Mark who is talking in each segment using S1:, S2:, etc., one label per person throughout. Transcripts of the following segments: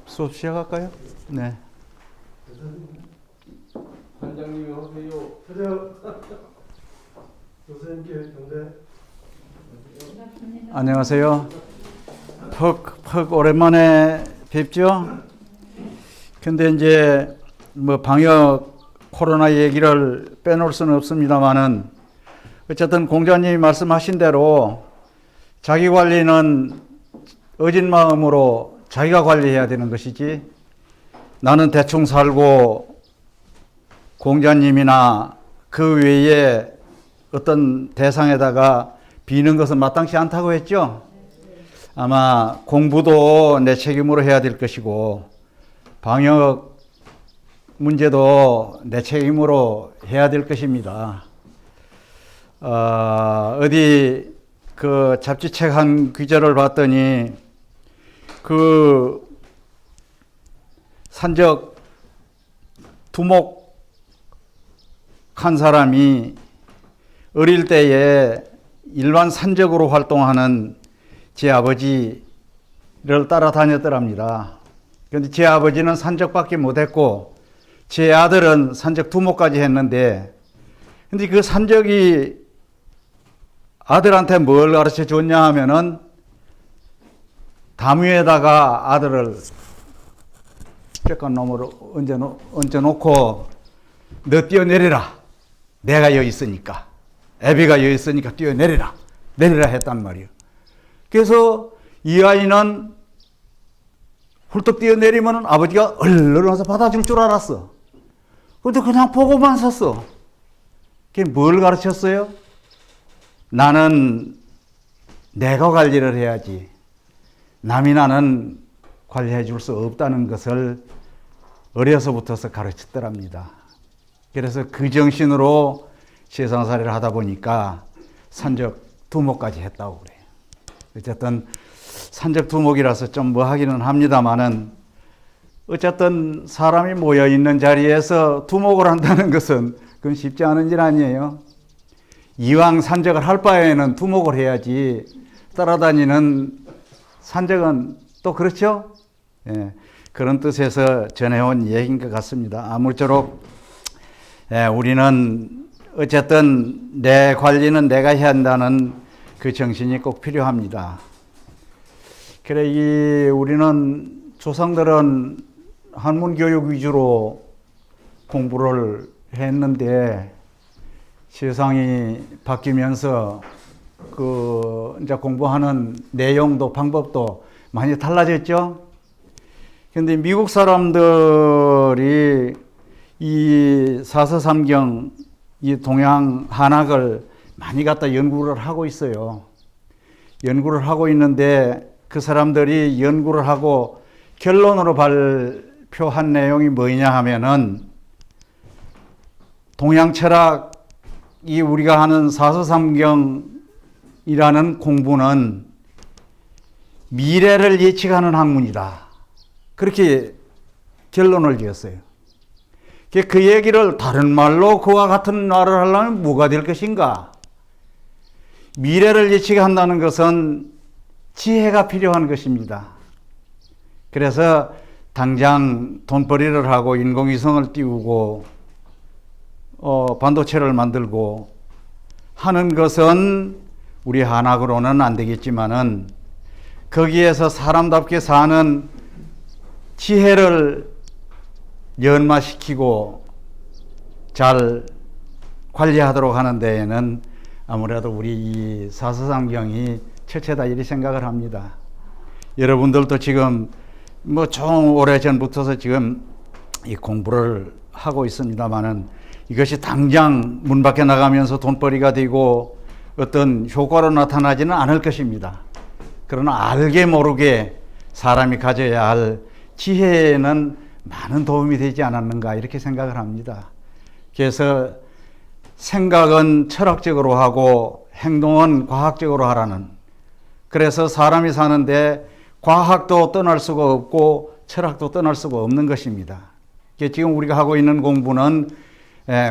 S1: 수업 시작할까요? 네.
S2: 관장님이 오세요.
S3: 교수님께 경례.
S1: 안녕하세요. 퍽 오랜만에 뵙죠? 근데 이제 뭐 방역 코로나 얘기를 빼놓을 수는 없습니다만은 어쨌든 공자님이 말씀하신 대로 자기 관리는 어진 마음으로 자기가 관리해야 되는 것이지, 나는 대충 살고 공자님이나 그 외에 어떤 대상에다가 비는 것은 마땅치 않다고 했죠. 아마 공부도 내 책임으로 해야 될 것이고 방역 문제도 내 책임으로 해야 될 것입니다. 어디 그 잡지책 한 귀절을 봤더니 그 산적 두목한 사람이 어릴 때에 일반 산적으로 활동하는 제 아버지를 따라다녔더랍니다. 그런데 제 아버지는 산적밖에 못했고 제 아들은 산적 두목까지 했는데, 근데 그 산적이 아들한테 뭘 가르쳐 줬냐 하면은 담 위에다가 아들을 쬐깐 너머로 얹어놓고 너 뛰어내리라. 내가 여기 있으니까. 애비가 여기 있으니까 뛰어내리라. 내리라 했단 말이에요. 그래서 이 아이는 훌떡 뛰어내리면 아버지가 얼른 와서 받아줄 줄 알았어. 근데 그냥 보고만 섰어. 그게 뭘 가르쳤어요? 나는 내가 관리를 해야지. 남이 나는 관리해 줄 수 없다는 것을 어려서부터 가르쳤더랍니다. 그래서 그 정신으로 세상살이를 하다 보니까 산적 두목까지 했다고 그래요. 어쨌든 산적 두목이라서 좀 뭐 하기는 합니다만은, 어쨌든 사람이 모여 있는 자리에서 두목을 한다는 것은 그건 쉽지 않은 일 아니에요. 이왕 산적을 할 바에는 두목을 해야지 따라다니는 산적은 또 그렇죠? 예, 그런 뜻에서 전해온 얘기인 것 같습니다. 아무쪼록 우리는 어쨌든 내 관리는 내가 해야 한다는 그 정신이 꼭 필요합니다. 그래, 우리는 조상들은 한문 교육 위주로 공부를 했는데 세상이 바뀌면서 이제 공부하는 내용도 방법도 많이 달라졌죠. 근데 미국 사람들이 이 사서삼경, 이 동양 한학을 많이 갖다 연구를 하고 있어요. 연구를 하고 있는데 그 사람들이 연구를 하고 결론으로 발표한 내용이 뭐냐 하면은, 동양 철학이 우리가 하는 사서삼경이라는 공부는 미래를 예측하는 학문이다. 그렇게 결론을 지었어요. 그 얘기를 다른 말로 그와 같은 말을 하려면 뭐가 될 것인가? 미래를 예측한다는 것은 지혜가 필요한 것입니다. 그래서 당장 돈벌이를 하고 인공위성을 띄우고 반도체를 만들고 하는 것은 우리 한학으로는 안 되겠지만은, 거기에서 사람답게 사는 지혜를 연마시키고 잘 관리하도록 하는 데에는 아무래도 우리 이 사서삼경이 철저하다 이렇게 생각을 합니다. 여러분들도 지금 뭐 좀 오래전부터서 지금 이 공부를 하고 있습니다만은, 이것이 당장 문 밖에 나가면서 돈벌이가 되고 어떤 효과로 나타나지는 않을 것입니다. 그러나 알게 모르게 사람이 가져야 할 지혜에는 많은 도움이 되지 않았는가 이렇게 생각을 합니다. 그래서 생각은 철학적으로 하고 행동은 과학적으로 하라는, 그래서 사람이 사는데 과학도 떠날 수가 없고 철학도 떠날 수가 없는 것입니다. 지금 우리가 하고 있는 공부는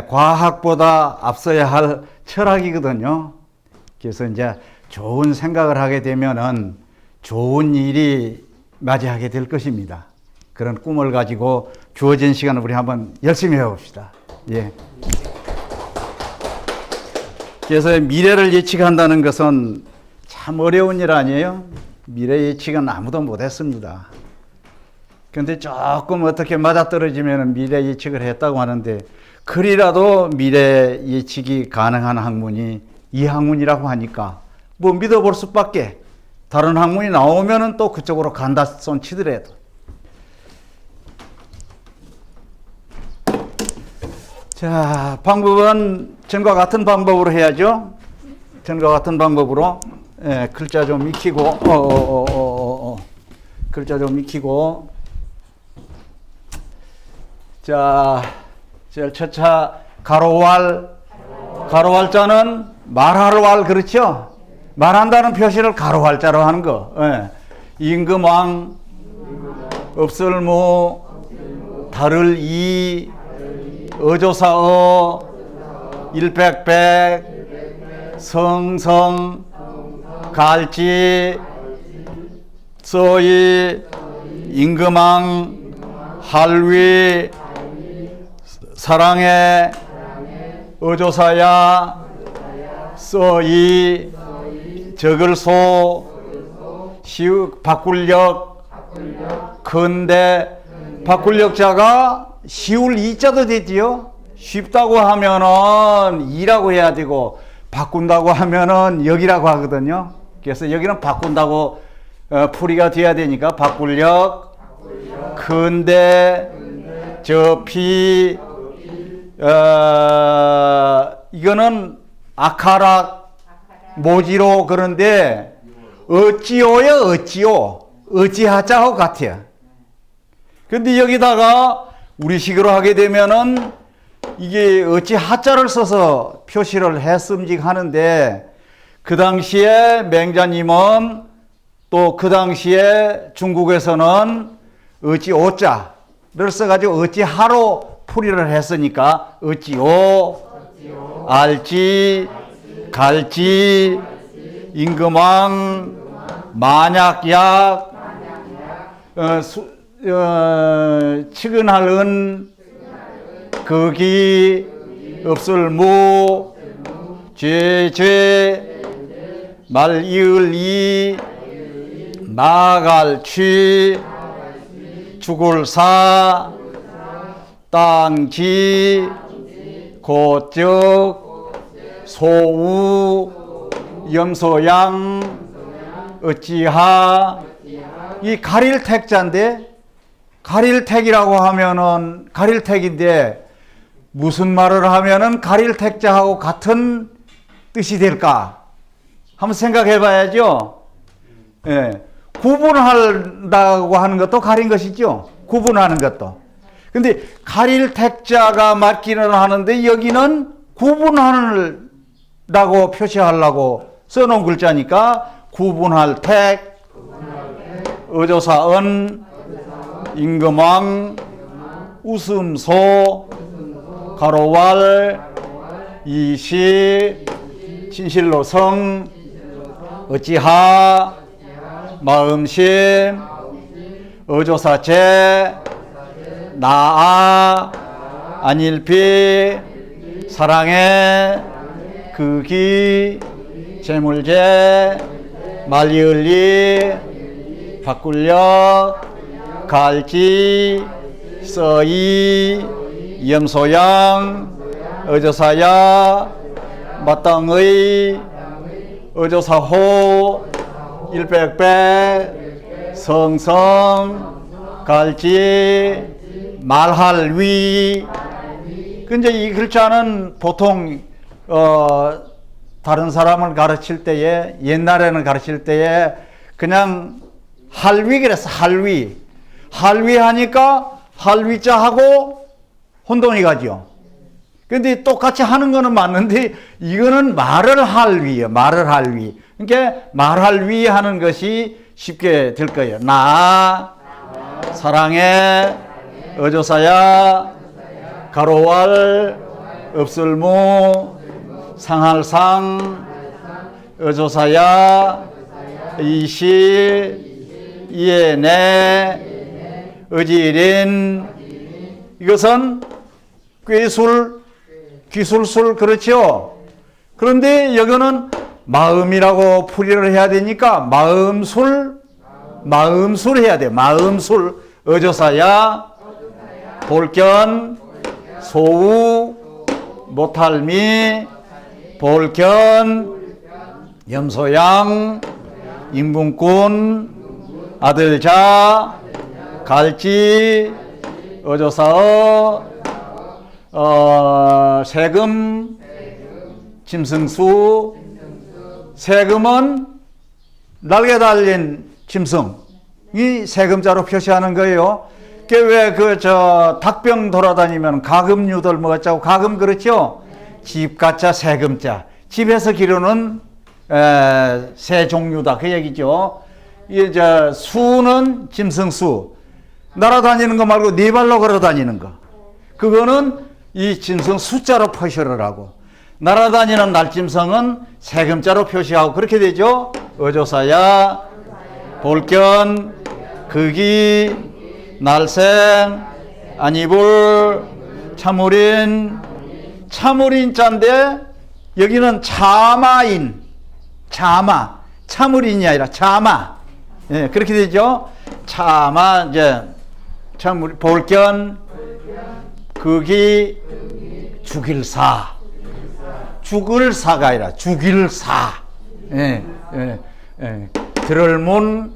S1: 과학보다 앞서야 할 철학이거든요. 그래서 이제 좋은 생각을 하게 되면은 좋은 일이 맞이하게 될 것입니다. 그런 꿈을 가지고 주어진 시간을 우리 한번 열심히 해봅시다. 예. 그래서 미래를 예측한다는 것은 참 어려운 일 아니에요? 미래 예측은 아무도 못했습니다. 그런데 조금 어떻게 맞아떨어지면 미래 예측을 했다고 하는데, 그리라도 미래 예측이 가능한 학문이 이 학문이라고 하니까 뭐 믿어볼 수밖에. 다른 학문이 나오면은 또 그쪽으로 간다 손 치더라도. 자, 방법은 전과 같은 방법으로 해야죠. 전과 같은 방법으로. 예, 글자 좀 익히고, 글자 좀 익히고. 자, 제일 첫차 가로왈자는 말할 왈, 그렇죠? 말한다는 표시를 가로왈자로 하는 거. 예. 임금왕, 업설무, 달을 이, 어조사어, 일백백, 성성, 갈지, 서이, 임금왕, 할위, 사랑해, 어조사야, 서이, 적을소, 바꿀력, 근대. 바꿀력자가 쉬울 이자도 되지요. 쉽다고 하면은 이라고 해야 되고, 바꾼다고 하면은 여기라고 하거든요. 그래서 여기는 바꾼다고 풀이가 돼야 되니까 바꿀력, 근대, 저피, 이거는 아카락, 모지로. 그런데 어찌오요, 어찌오. 어찌하자하고 같아요. 근데 여기다가 우리식으로 하게 되면은 이게 어찌하자를 써서 표시를 했음직 하는데, 그 당시에 맹자님은 또 그 당시에 중국에서는 어찌오자를 써가지고 어찌하로 풀이를 했으니까 어찌오, 알지, 갈지, 임금왕, 만약약, 치근할 은, 거기, 없을무, 죄, 말 이을 이, 나갈 취, 죽을 사, 땅지, 고적, 소우, 염소양, 어찌하. 이 가릴택자인데, 가릴택이라고 하면은 가릴택인데 무슨 말을 하면은 가릴택자하고 같은 뜻이 될까? 한번 생각해 봐야죠. 예. 구분한다고 하는 것도 가린 것이죠. 구분하는 것도. 근데 가릴택자가 맞기는 하는데 여기는 구분한다고 표시하려고 써놓은 글자니까 구분할 택, 어조사은, 임금왕, 웃음소, 가로왈, 이시, 진실로성, 어찌하, 마음심, 어조사제, 나아, 안일피, 사랑해, 극이, 재물제, 말리을리, 바꿀력, 갈지, 서이, 염소양, 어조사야, 마땅의, 어조사호, 일백백, 성성, 갈지, 말할위. 근데 이 글자는 보통 다른 사람을 가르칠 때에, 옛날에는 가르칠 때에 그냥 할위 그랬어. 할위. 할위 하니까 할위자하고 혼동이 가죠. 근데 똑같이 하는 거는 맞는데 이거는 말을 할위예요. 말을 할위. 그러니까 말할위 하는 것이 쉽게 될 거예요. 나, 사랑해, 어조사야, 가로왈, 없을무, 상할상, 어조사야, 이시, 이에네 의지린 이것은 꾀술 기술술 그렇죠. 그런데 여기는 마음이라고 풀이를 해야 되니까 마음술 해야 돼. 마음술 어조사야 볼견 소우 모탈미 볼견 염소양 인분꾼 아들자 갈지 어조사어 세금 짐승수 세금은 날개 달린 짐승이 세금자로 표시하는 거예요. 왜 닭병 돌아다니면 가금류들 뭐 어쩌고 가금 그렇죠? 집가자 세금자 집에서 기르는 새 종류다 그 얘기죠. 이제 수는 짐승수 날아다니는 거 말고 네 발로 걸어 다니는 거 그거는 이 짐승 숫자로 표시를 하고 날아다니는 날짐승은 세금자로 표시하고 그렇게 되죠. 어조사야 볼견 극이 날생 안이불 참우린 참우린자인데 여기는 차마인 차마 참우린이 아니라 차마 예, 그렇게 되죠. 차마 이제 참우린 볼견 극이 죽일사 죽을 사가 아니라 죽일 사 들을문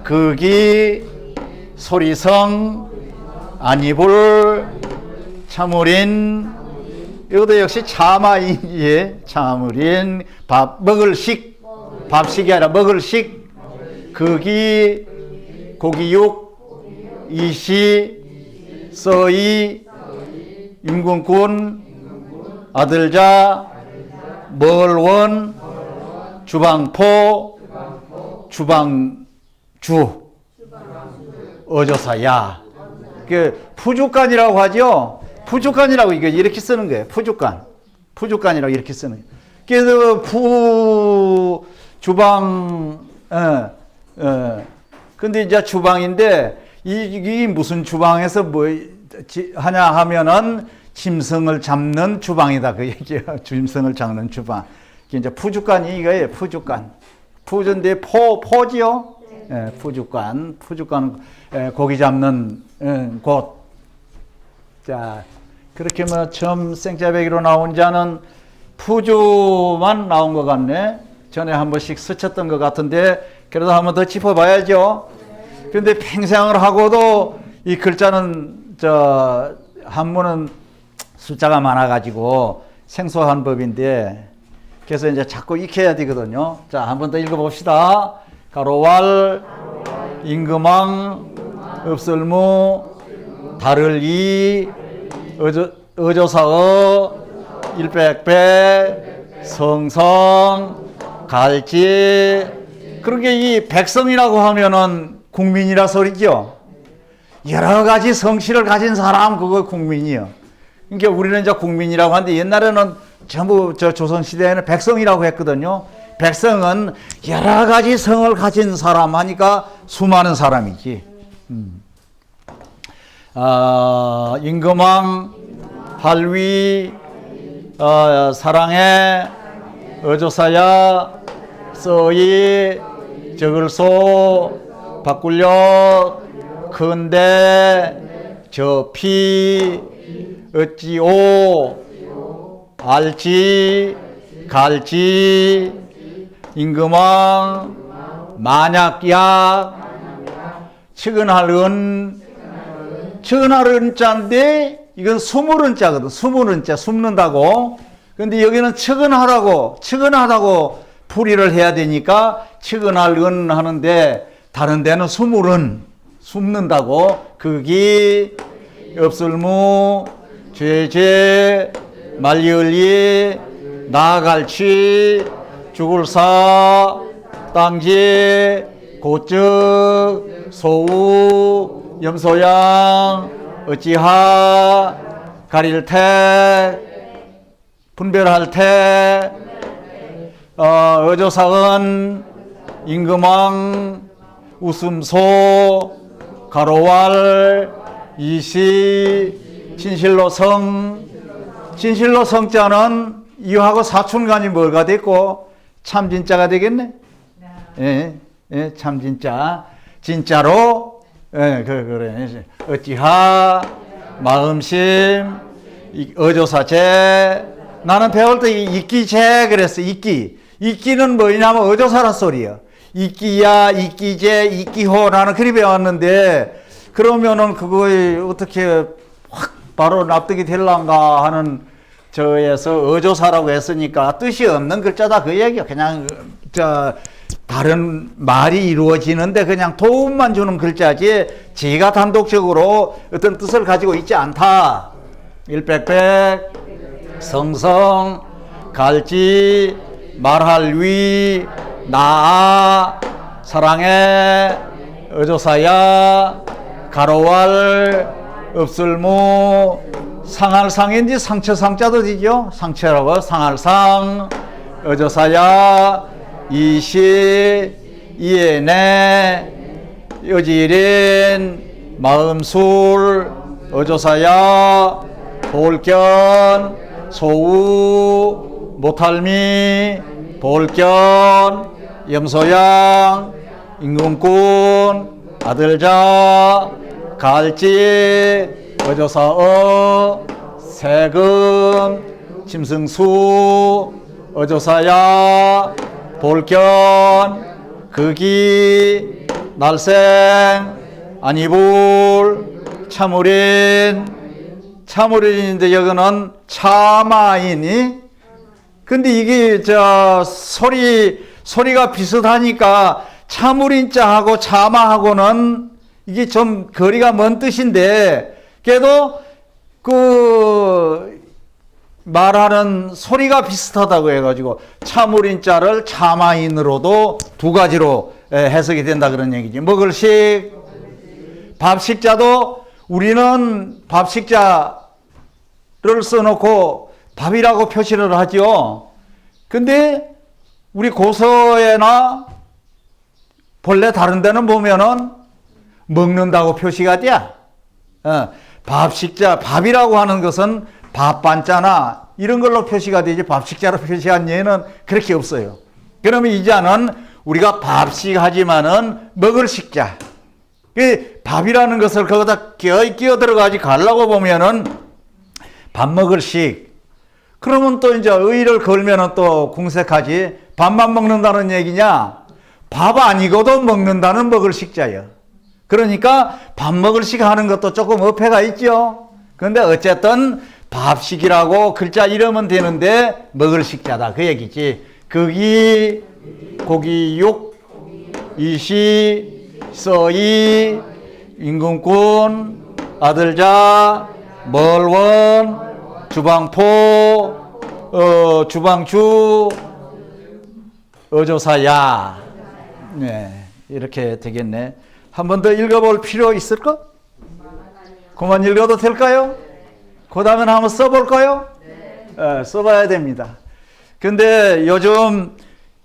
S1: 극이 소리성 안이불 참우린 이것도 역시 차마인이에 참우린 밥 먹을 식 밥식이 아니라 먹을 식 극이 고기육 이시 서이 임금꾼 아들자 멀원 주방포 주방주 어조사야 그 푸주간이라고 하죠. 푸주간이라고 이게 이렇게 쓰는 거예요. 푸주간이라고 이렇게 쓰는 거예요. 그래서 주방 근데 이제 주방인데 이 무슨 주방에서 뭐 하냐 하면은 짐승을 잡는 주방이다 그 얘기예요. 짐승을 잡는 주방. 이제 푸주간이 이거예요. 푸주간. 푸주인데 포지요. 예, 푸주간. 푸주간 고기 잡는 곳. 자 그렇게 뭐 처음 생짜배기로 나온 자는 푸주만 나온 것 같네. 전에 한 번씩 스쳤던 것 같은데 그래도 한 번 더 짚어봐야죠. 그런데 평생을 하고도 이 글자는 한문은 숫자가 많아가지고 생소한 법인데 그래서 이제 자꾸 익혀야 되거든요. 자, 한 번 더 읽어봅시다. 가로왈 임금왕 읍설무 다를이 어조사어 일백백 성성 갈지 그러게 이 백성이라고 하면은 국민이라 소리죠. 여러 가지 성씨를 가진 사람 그거 국민이요. 그러니까 우리는 이제 국민이라고 하는데 옛날에는 전부 조선시대에는 백성이라고 했거든요. 백성은 여러 가지 성을 가진 사람 하니까 수많은 사람이지. 임금왕 할위 사랑해 어조사야 서이 적을소 바꿀력 근대 저피 어찌오 알지 갈지 임금왕 만약약 측은할 은자인데 이건 수물은자거든. 수물은자 숨는다고. 근데 여기는 측은하다고 풀이를 해야 되니까 측은할 은 하는데 다른 데는 수물은 숨는다고. 극이 엽술무 죄죄 말리을리 나갈치 죽을사 땅지 고적 소우 염소양 어찌하 가릴태 분별할태 어조사은 임금왕 웃음소, 가로왈, 이시, 진실로 성. 진실로 성자는 이하고 사춘간이 뭐가 됐고 참진자가 되겠네. 예, 예, 참진자. 진짜로, 예, 그래. 어찌하, 마음심, 어조사제. 나는 배울 때 이끼제 그랬어. 이끼는 뭐냐면 어조사라 소리야. 이끼야, 이끼제, 이끼호. 나는 그리 배웠는데, 그러면은 그거에 어떻게 확 바로 납득이 될란가 하는 저에서 어조사라고 했으니까 뜻이 없는 글자다 그 얘기야. 그냥 다른 말이 이루어지는데 그냥 도움만 주는 글자지 지가 단독적으로 어떤 뜻을 가지고 있지 않다. 일백백, 성성, 갈지, 말할 위, 나아, 사랑해, 어조사야, 가로왈, 읍술무, 상할상인지 상처상자도 되죠. 상처라고 상할상, 어조사야, 이시, 이해내, 여지린, 마음술, 어조사야, 볼견, 소우, 모탈미, 볼견, 염소양, 임금꾼, 아들자, 갈지, 어조사어, 세금, 짐승수, 어조사야, 볼견, 극이, 날생, 아니불, 참으린인데 여기는 참아이니. 근데 이게 소리가 비슷하니까 참으린자하고 참아하고는 이게 좀 거리가 먼 뜻인데, 그래도 그 말하는 소리가 비슷하다고 해가지고 참으린자를 참아인으로도 두 가지로 해석이 된다 그런 얘기지. 먹을식, 밥식자도 우리는 밥식자를 써놓고 밥이라고 표시를 하죠. 근데 우리 고서에나 본래 다른 데는 보면은 먹는다고 표시가 돼. 밥식자, 밥이라고 하는 것은 밥반자나 이런 걸로 표시가 되지 밥식자로 표시한 예는 그렇게 없어요. 그러면 이자는 우리가 밥식하지만은 먹을 식자. 그 밥이라는 것을 거기다 끼어 들어가지 가려고 보면은 밥 먹을 식. 그러면 또 이제 의의를 걸면은 또 궁색하지. 밥만 먹는다는 얘기냐? 밥 아니고도 먹는다는 먹을 식자예요. 그러니까 밥 먹을 식 하는 것도 조금 어폐가 있죠. 그런데 어쨌든 밥식이라고 글자 이름은 되는데 먹을 식자다 그 얘기지. 거기 고기 육 이시 서이 임금꾼 아들자 멀원 주방포 주방주 어조사야. 네, 이렇게 되겠네. 한 번 더 읽어볼 필요 있을까? 그만 읽어도 될까요? 그 다음에 한번 써볼까요? 써봐야 됩니다. 근데 요즘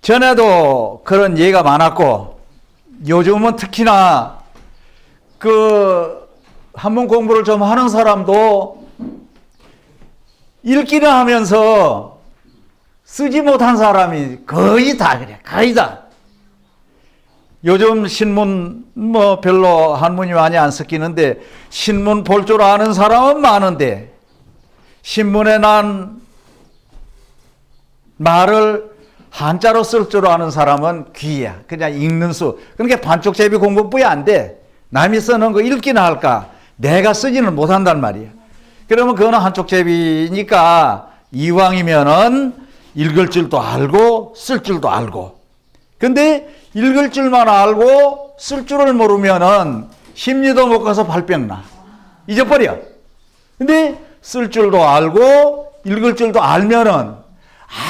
S1: 전에도 그런 예가 많았고 요즘은 특히나 그 한문 공부를 좀 하는 사람도 읽기를 하면서 쓰지 못한 사람이 거의 다 그래. 거의 다. 요즘 신문 뭐 별로 한문이 많이 안 섞이는데 신문 볼 줄 아는 사람은 많은데 신문에 난 말을 한자로 쓸 줄 아는 사람은 귀야. 그냥 읽는 수. 그러니까 반쪽제비 공부뿐이 안 돼. 남이 써놓은 거 읽기나 할까? 내가 쓰지는 못한단 말이야. 그러면 그거는 한쪽제비니까 이왕이면은 읽을 줄도 알고 쓸 줄도 알고. 근데 읽을 줄만 알고 쓸 줄을 모르면은 심리도 못 가서 발병 나. 잊어버려. 근데 쓸 줄도 알고 읽을 줄도 알면은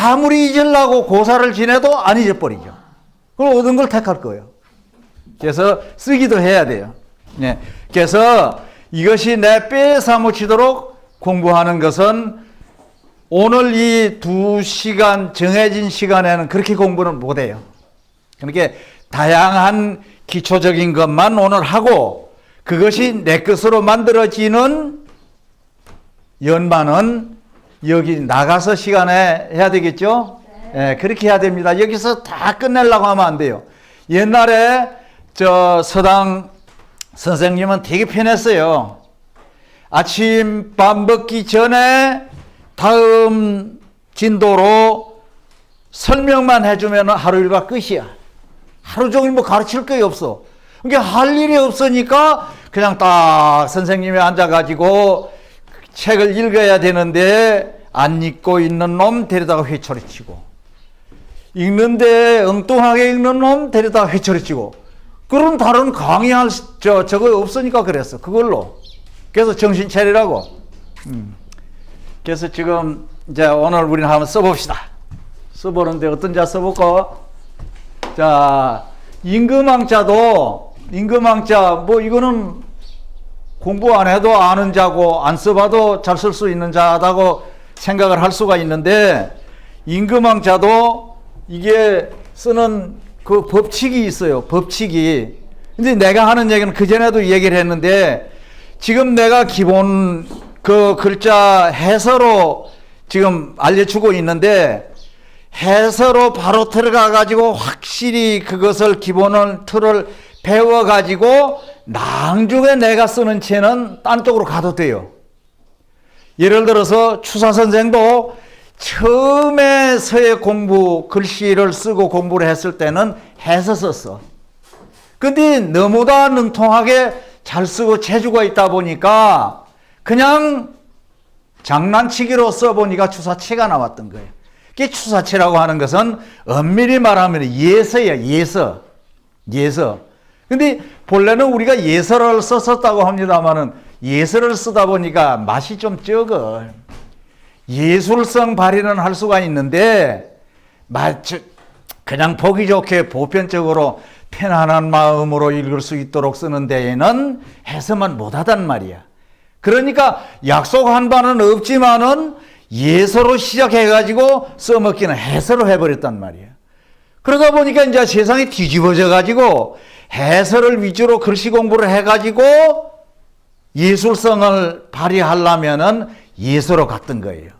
S1: 아무리 잊으려고 고사를 지내도 안 잊어버리죠. 그럼 얻은 걸 택할 거예요. 그래서 쓰기도 해야 돼요. 네. 그래서 이것이 내 뼈에 사무치도록 공부하는 것은 오늘 이 2시간 정해진 시간에는 그렇게 공부는 못해요. 그러니까 다양한 기초적인 것만 오늘 하고 그것이 내 것으로 만들어지는 연만은 여기 나가서 시간에 해야 되겠죠? 네. 그렇게 해야 됩니다. 여기서 다 끝내려고 하면 안 돼요. 옛날에 저 서당 선생님은 되게 편했어요. 아침 밥 먹기 전에 다음 진도로 설명만 해주면 하루 일과 끝이야. 하루 종일 뭐 가르칠 게 없어. 그러니까 할 일이 없으니까 그냥 딱 선생님이 앉아가지고 책을 읽어야 되는데 안 읽고 있는 놈 데려다가 회초리치고, 읽는데 엉뚱하게 읽는 놈 데려다가 회초리치고, 그런 다른 강의할 저거 없으니까 그랬어. 그걸로. 그래서 정신 차리라고. 그래서 지금 이제 오늘 우리는 한번 써봅시다. 써보는데 어떤 자 써볼까? 자, 임금왕자도, 임금왕자, 뭐 이거는 공부 안 해도 아는 자고 안 써봐도 잘 쓸 수 있는 자다고 생각을 할 수가 있는데, 임금왕자도 이게 쓰는 그 법칙이 있어요. 법칙이. 근데 내가 하는 얘기는 그전에도 얘기를 했는데, 지금 내가 기본 그 글자 해서로 지금 알려주고 있는데, 해서로 바로 들어가 가지고 확실히 그것을 기본을 틀을 배워 가지고 나중에 내가 쓰는 책은 딴 쪽으로 가도 돼요. 예를 들어서 추사 선생도 처음에 서예 공부 글씨를 쓰고 공부를 했을 때는 해서 썼어. 근데 너무나 능통하게 잘 쓰고 재주가 있다 보니까 그냥 장난치기로 써보니까 추사체가 나왔던 거예요. 그 추사체라고 하는 것은 엄밀히 말하면 예서예요. 예서. 예서. 근데 본래는 우리가 예서를 썼었다고 합니다만은 예서를 쓰다 보니까 맛이 좀 적어. 예술성 발휘는 할 수가 있는데 그냥 보기 좋게 보편적으로 편안한 마음으로 읽을 수 있도록 쓰는 데에는 해서만 못하단 말이야. 그러니까 약속한 바는 없지만은 예서로 시작해가지고 써먹기는 해서로 해버렸단 말이야. 그러다 보니까 이제 세상이 뒤집어져가지고 해서를 위주로 글씨 공부를 해가지고 예술성을 발휘하려면은 예서로 갔던 거예요.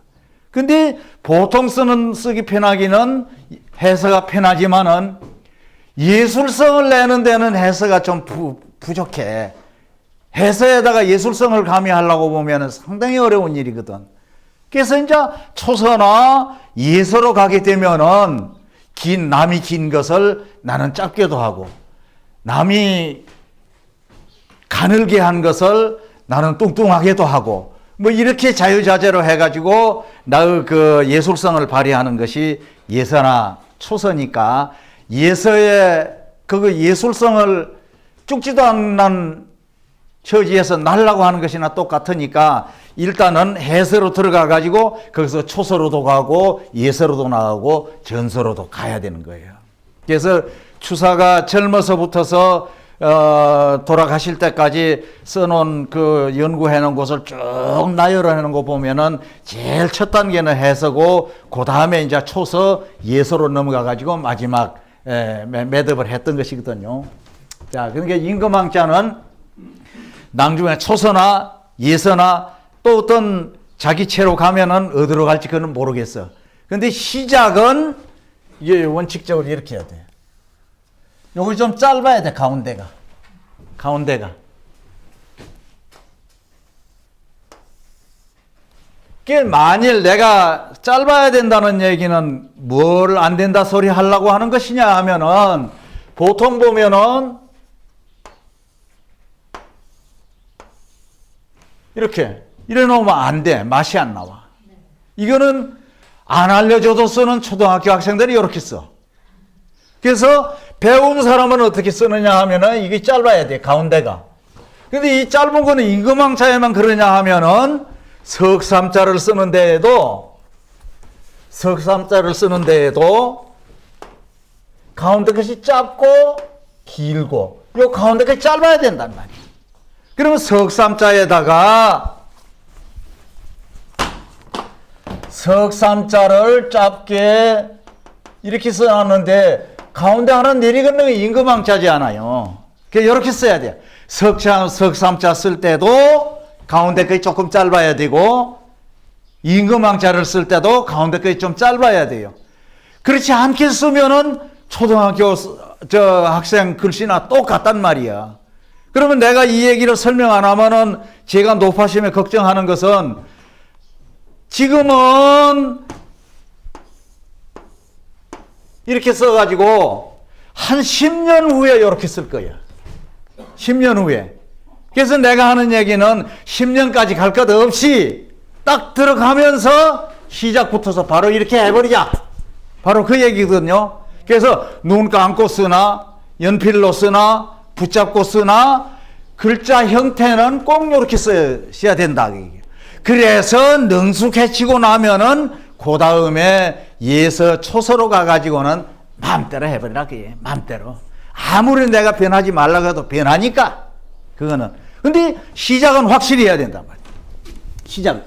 S1: 근데 보통 쓰기 편하기는 해서가 편하지만은 예술성을 내는 데는 해서가 좀 부족해. 해서에다가 예술성을 가미하려고 보면은 상당히 어려운 일이거든. 그래서 이제 초서나 예서로 가게 되면은 남이 긴 것을 나는 짧게도 하고, 남이 가늘게 한 것을 나는 뚱뚱하게도 하고, 뭐 이렇게 자유자재로 해가지고 나의 그 예술성을 발휘하는 것이 예서나 초서니까, 예서의 그 예술성을 죽지도 않는 처지에서 날라고 하는 것이나 똑같으니까 일단은 해서로 들어가 가지고 거기서 초서로도 가고 예서로도 나가고 전서로도 가야 되는 거예요. 그래서 추사가 젊어서부터서 돌아가실 때까지 써놓은 그 연구해 놓은 것을 쭉 나열해 놓은 거 보면은 제일 첫 단계는 해서고 그 다음에 이제 초서 예서로 넘어가 가지고 마지막 매듭을 했던 것이거든요. 자, 그러니까 임금왕자는 나중에 초서나 예서나 또 어떤 자기 채로 가면은 어디로 갈지 그건 모르겠어. 근데 시작은 이게 원칙적으로 이렇게 해야 돼. 요거 좀 짧아야 돼, 가운데가. 그게 만일 내가 짧아야 된다는 얘기는 뭘 안 된다 소리 하려고 하는 것이냐 하면은, 보통 보면은 이렇게 이래 놓으면 안 돼. 맛이 안 나와. 이거는 안 알려줘도 쓰는 초등학교 학생들이 이렇게 써. 그래서 배운 사람은 어떻게 쓰느냐 하면은 이게 짧아야 돼, 가운데가. 근데 이 짧은 거는 임금왕자에만 그러냐 하면은 석삼자를 쓰는 데에도 가운데 것이 짧고 길고 요 가운데 것이 짧아야 된단 말이야. 그러면 석삼자에다가 석삼자를 짧게 이렇게 써놨는데 가운데 하나 내리건너면 임금왕자지 않아요. 이렇게 써야 돼요. 석삼자 쓸 때도 가운데 끝이 조금 짧아야 되고, 임금왕자를 쓸 때도 가운데 끝이 좀 짧아야 돼요. 그렇지 않게 쓰면은 초등학교 학생 글씨나 똑같단 말이야. 그러면 내가 이 얘기를 설명 안 하면은 제가 높아심에 걱정하는 것은 지금은 이렇게 써가지고 한 10년 후에 이렇게 쓸 거야. 10년 후에. 그래서 내가 하는 얘기는 10년까지 갈 것 없이 딱 들어가면서 시작부터서 바로 이렇게 해버리자. 바로 그 얘기거든요. 그래서 눈 감고 쓰나 연필로 쓰나 붙잡고 쓰나 글자 형태는 꼭 이렇게 써야 된다. 그래서 능숙해지고 나면은 그 다음에 예서 초서로 가가지고는 마음대로 해버리라. 그게 마음대로. 아무리 내가 변하지 말라고 해도 변하니까. 그거는. 근데 시작은 확실히 해야 된단 말이야. 시작.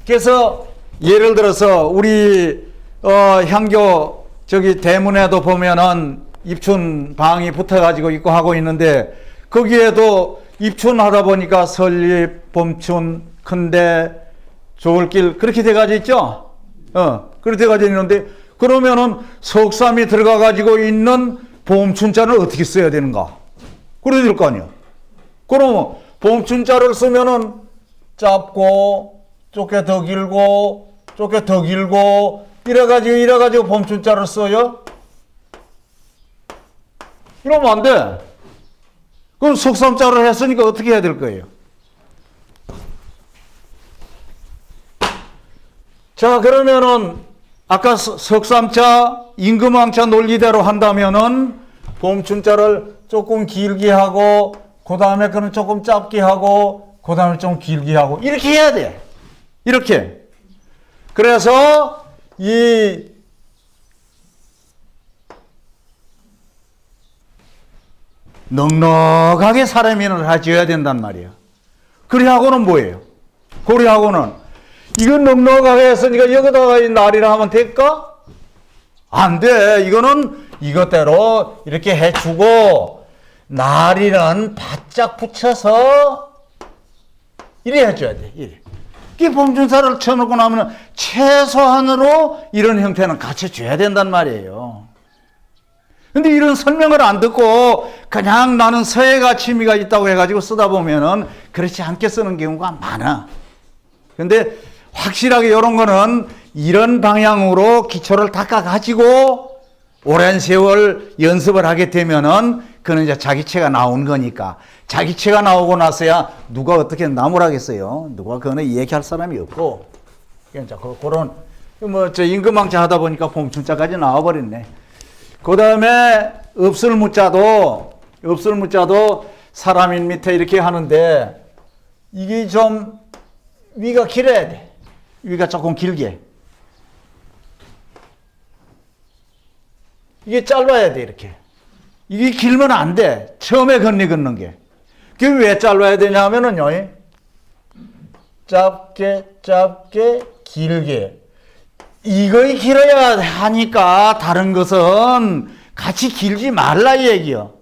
S1: 그래서 예를 들어서 우리 향교 저기 대문에도 보면은 입춘 방이 붙어가지고 있고 하고 있는데 거기에도 입춘 하다 보니까 설립, 봄춘, 큰대, 좋을길 그렇게 돼가지고 있죠. 그렇게 돼가지고 있는데 그러면은 석삼이 들어가가지고 있는 봄춘자를 어떻게 써야 되는가? 그래야 될 거 아니야. 그러면 봄춘자를 쓰면은 짧고 좁게 더 길고 좁게 더 길고 이래가지고 봄춘자를 써요? 이러면 안 돼. 그럼 석삼자를 했으니까 어떻게 해야 될 거예요? 자, 그러면은 아까 석삼자, 임금왕자 논리대로 한다면은 봄춘자를 조금 길게 하고 그 다음에 그는 조금 짧게 하고 그 다음에 좀 길게 하고 이렇게 해야 돼. 이렇게. 그래서 이 넉넉하게 사람인을 해줘야 된단 말이야. 그리하고는 뭐예요? 그리하고는 이건 넉넉하게 했으니까 여기다가 이 날이라 하면 될까? 안 돼. 이거는 이것대로 이렇게 해주고 날이는 바짝 붙여서 이래 해줘야 돼. 이래. 이 봄춘사를 쳐놓고 나면 최소한으로 이런 형태는 갖춰줘야 된단 말이에요. 근데 이런 설명을 안 듣고 그냥 나는 서예가 취미가 있다고 해가지고 쓰다 보면은 그렇지 않게 쓰는 경우가 많아. 근데 확실하게 이런 거는 이런 방향으로 기초를 닦아가지고 오랜 세월 연습을 하게 되면은 그는 이제 자기체가 나온 거니까 자기체가 나오고 나서야 누가 어떻게 나무라겠어요. 누가 그거는 얘기할 사람이 없고. 그러니까 그런 저 임금왕자 하다 보니까 봄춘자까지 나와버렸네. 그 다음에 읍술무자도 사람인 밑에 이렇게 하는데 이게 좀 위가 길어야 돼. 위가 조금 길게. 이게 짧아야 돼, 이렇게. 이게 길면 안 돼. 처음에 걷는 게. 그게 왜 짧아야 되냐 하면은요, 짧게, 길게. 이거이 길어야 하니까 다른 것은 같이 길지 말라 이 얘기요.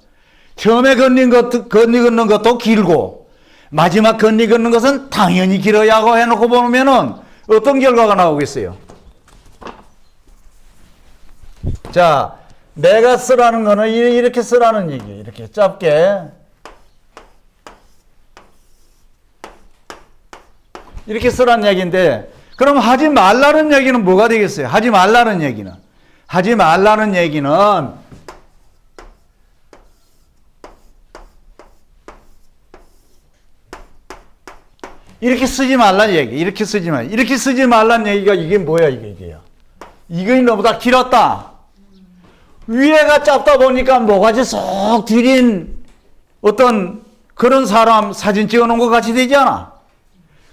S1: 처음에 걷는 것도 길고 마지막 걷는 것은 당연히 길어야 하고 해놓고 보면은 어떤 결과가 나오겠어요? 자, 내가 쓰라는 거는 이렇게 쓰라는 얘기예요. 이렇게 짧게. 이렇게 쓰라는 얘기인데 그럼 하지 말라는 얘기는 뭐가 되겠어요? 하지 말라는 얘기는 이렇게 쓰지 말라는 얘기. 이렇게 쓰지 말라는 얘기가 이게 뭐야 이게요. 이게 너보다 길었다. 위에가 짧다 보니까 모가지 쏙 들인 어떤 그런 사람 사진 찍어 놓은 것 같이 되지 않아?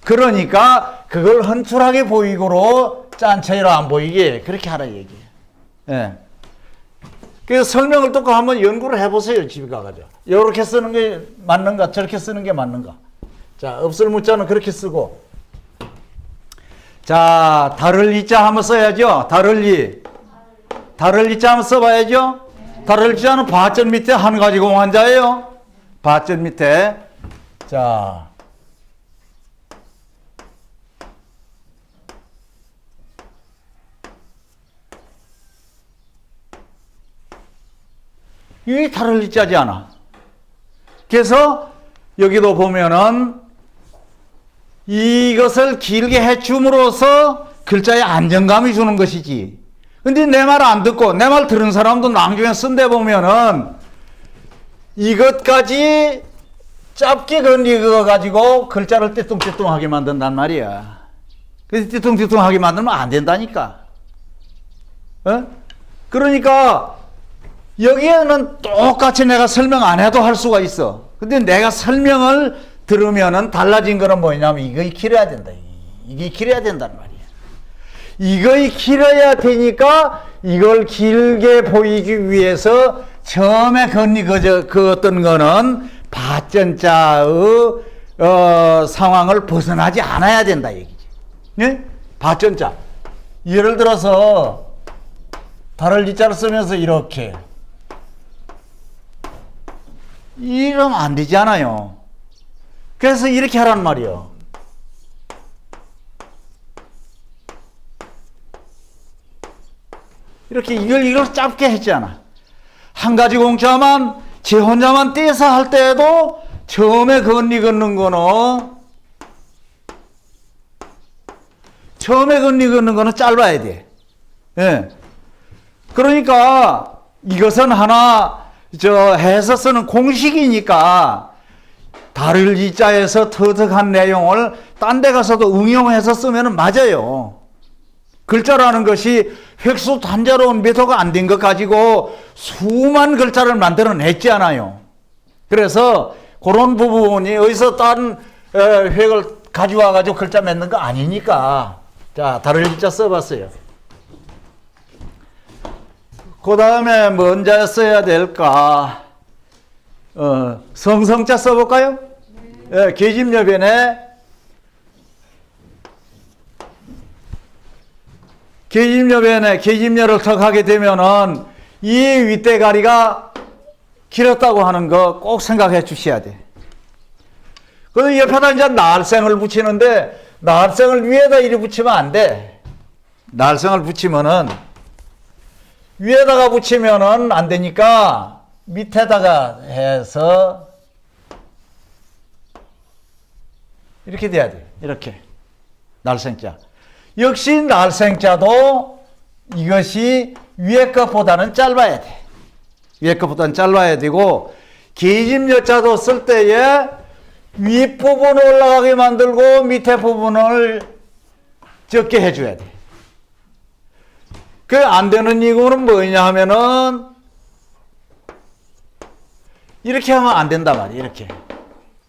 S1: 그러니까 그걸 헌출하게 보이고로 짠체로 안 보이게 그렇게 하라 얘기예요. 예. 그래서 설명을 듣고 한번 연구를 해보세요. 집에 가가지고. 이렇게 쓰는 게 맞는가 저렇게 쓰는 게 맞는가. 자, 읍술무자는 그렇게 쓰고. 자, 다를 이자 한번 써야죠. 다를 이자 한번 써봐야죠. 다를지자는 바전 밑에 한 가지 공환자예요. 바전 밑에. 자. 이게 다를지자지 않아. 그래서 여기도 보면은 이것을 길게 해줌으로써 글자에 안정감이 주는 것이지. 근데 내 말 안 듣고 내 말 들은 사람도 나중에 쓴데 보면은 이것까지 짧게 건리거 가지고 글자를 띠뚱띠뚱하게 만든단 말이야. 그래서 띠뚱띠뚱하게 만들면 안 된다니까. 어? 그러니까 여기에는 똑같이 내가 설명 안 해도 할 수가 있어. 근데 내가 설명을 들으면은 달라진 거는 뭐냐면 이거이 길어야 된다. 이게 길어야 된단 말이야. 이거이 길어야 되니까 이걸 길게 보이기 위해서 처음에 그 어떤 거는 바전자의 상황을 벗어나지 않아야 된다 얘기지. 네? 바전자. 예를 들어서 다를지자를 쓰면서 이렇게 이러면 안 되잖아요. 그래서 이렇게 하란 말이요. 이렇게 이걸 짧게 했잖아. 한 가지 공자만 제 혼자만 떼서 할 때에도 처음에 건리 긋는 거는 짧아야 돼. 예. 그러니까 이것은 하나 해서 쓰는 공식이니까 다를지자에서 터득한 내용을 딴 데 가서도 응용해서 쓰면 맞아요. 글자라는 것이 획수단자로운 미토가 안 된 것 가지고 수만 글자를 만들어냈잖아요. 그래서 그런 부분이 어디서 딴 획을 가져와 가지고 글자 맺는 거 아니니까. 자, 다를지자 써봤어요. 그 다음에 뭔자 써야 될까? 성성자 써볼까요? 네. 계집여변에 계집여를 턱하게 되면은 이 윗대가리가 길었다고 하는 거 꼭 생각해 주셔야 돼. 그래서 옆에다 이제 날생을 붙이는데 날생을 위에다 이리 붙이면 안 돼. 날생을 붙이면은 위에다가 붙이면은 안 되니까 밑에다가 해서 이렇게 돼야 돼. 이렇게. 날생자. 역시 날생자도 이것이 위에 것보다는 짧아야 돼. 위에 것보다는 짧아야 되고, 계집여자도 쓸 때에 윗부분 올라가게 만들고 밑에 부분을 적게 해줘야 돼. 그 안 되는 이유는 뭐냐 하면은 이렇게 하면 안 된단 말이에요. 이렇게.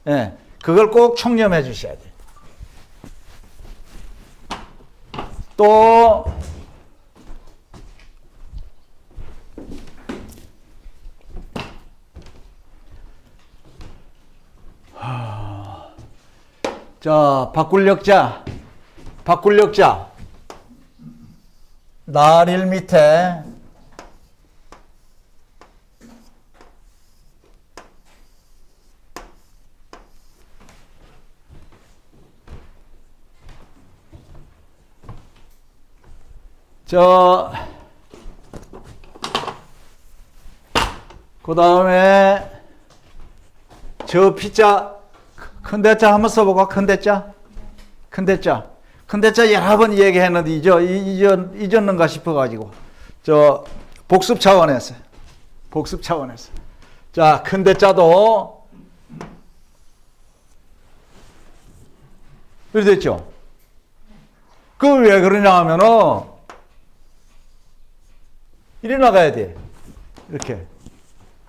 S1: 예. 그걸 꼭 청렴해 주셔야 돼. 또 자, 바꿀력자 날일 밑에 그 다음에 저 피자 큰 대자 한번 써볼까? 큰 대자 여러 번 얘기했는데 잊었는가 싶어가지고 복습 차원에서 자, 큰 대자도 이렇게 됐죠. 그 왜 그러냐 하면은 이리 나가야 돼. 이렇게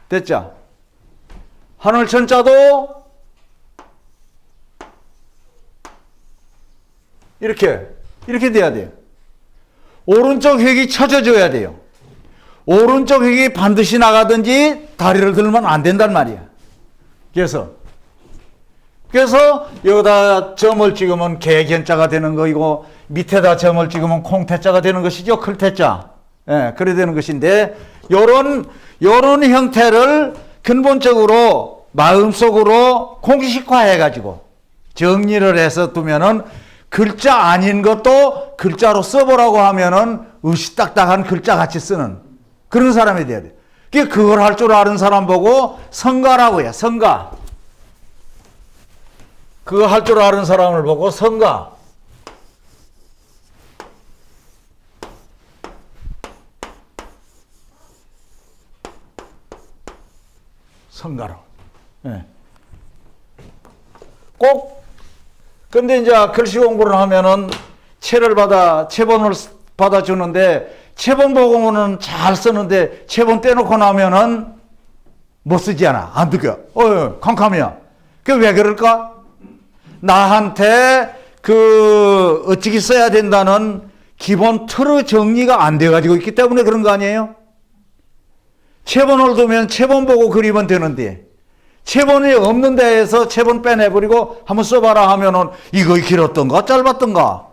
S1: 됐죠. 하늘천자도 이렇게 돼야 돼요. 오른쪽 획이 쳐져줘야 돼요. 오른쪽 획이 반드시 나가든지 다리를 들면 안 된단 말이야. 그래서 여기다 점을 찍으면 개견자가 되는 거이고 밑에다 점을 찍으면 콩태자가 되는 것이죠. 클태자. 예, 그래 되는 것인데 요런 형태를 근본적으로 마음속으로 공식화해가지고 정리를 해서 두면은 글자 아닌 것도 글자로 써보라고 하면은 으시딱딱한 글자 같이 쓰는 그런 사람이 돼야 돼. 그걸 할 줄 아는 사람 보고 성가라고 해. 성가. 그거 할 줄 아는 사람을 보고 성가. 성가라고. 예. 꼭 근데 이제 글씨 공부를 하면은 체본을 받아주는데 체본 보고는 잘 쓰는데 체본 떼놓고 나면은 못 쓰지 않아. 안 듣겨. 캄캄이야. 그게 왜 그럴까? 나한테 어떻게 써야 된다는 기본 틀의 정리가 안 돼가지고 있기 때문에 그런 거 아니에요? 체본을 두면 체본 보고 그리면 되는데 체본이 없는 데에서 체본 빼내버리고 한번 써봐라 하면은 이거 길었던가 짧았던가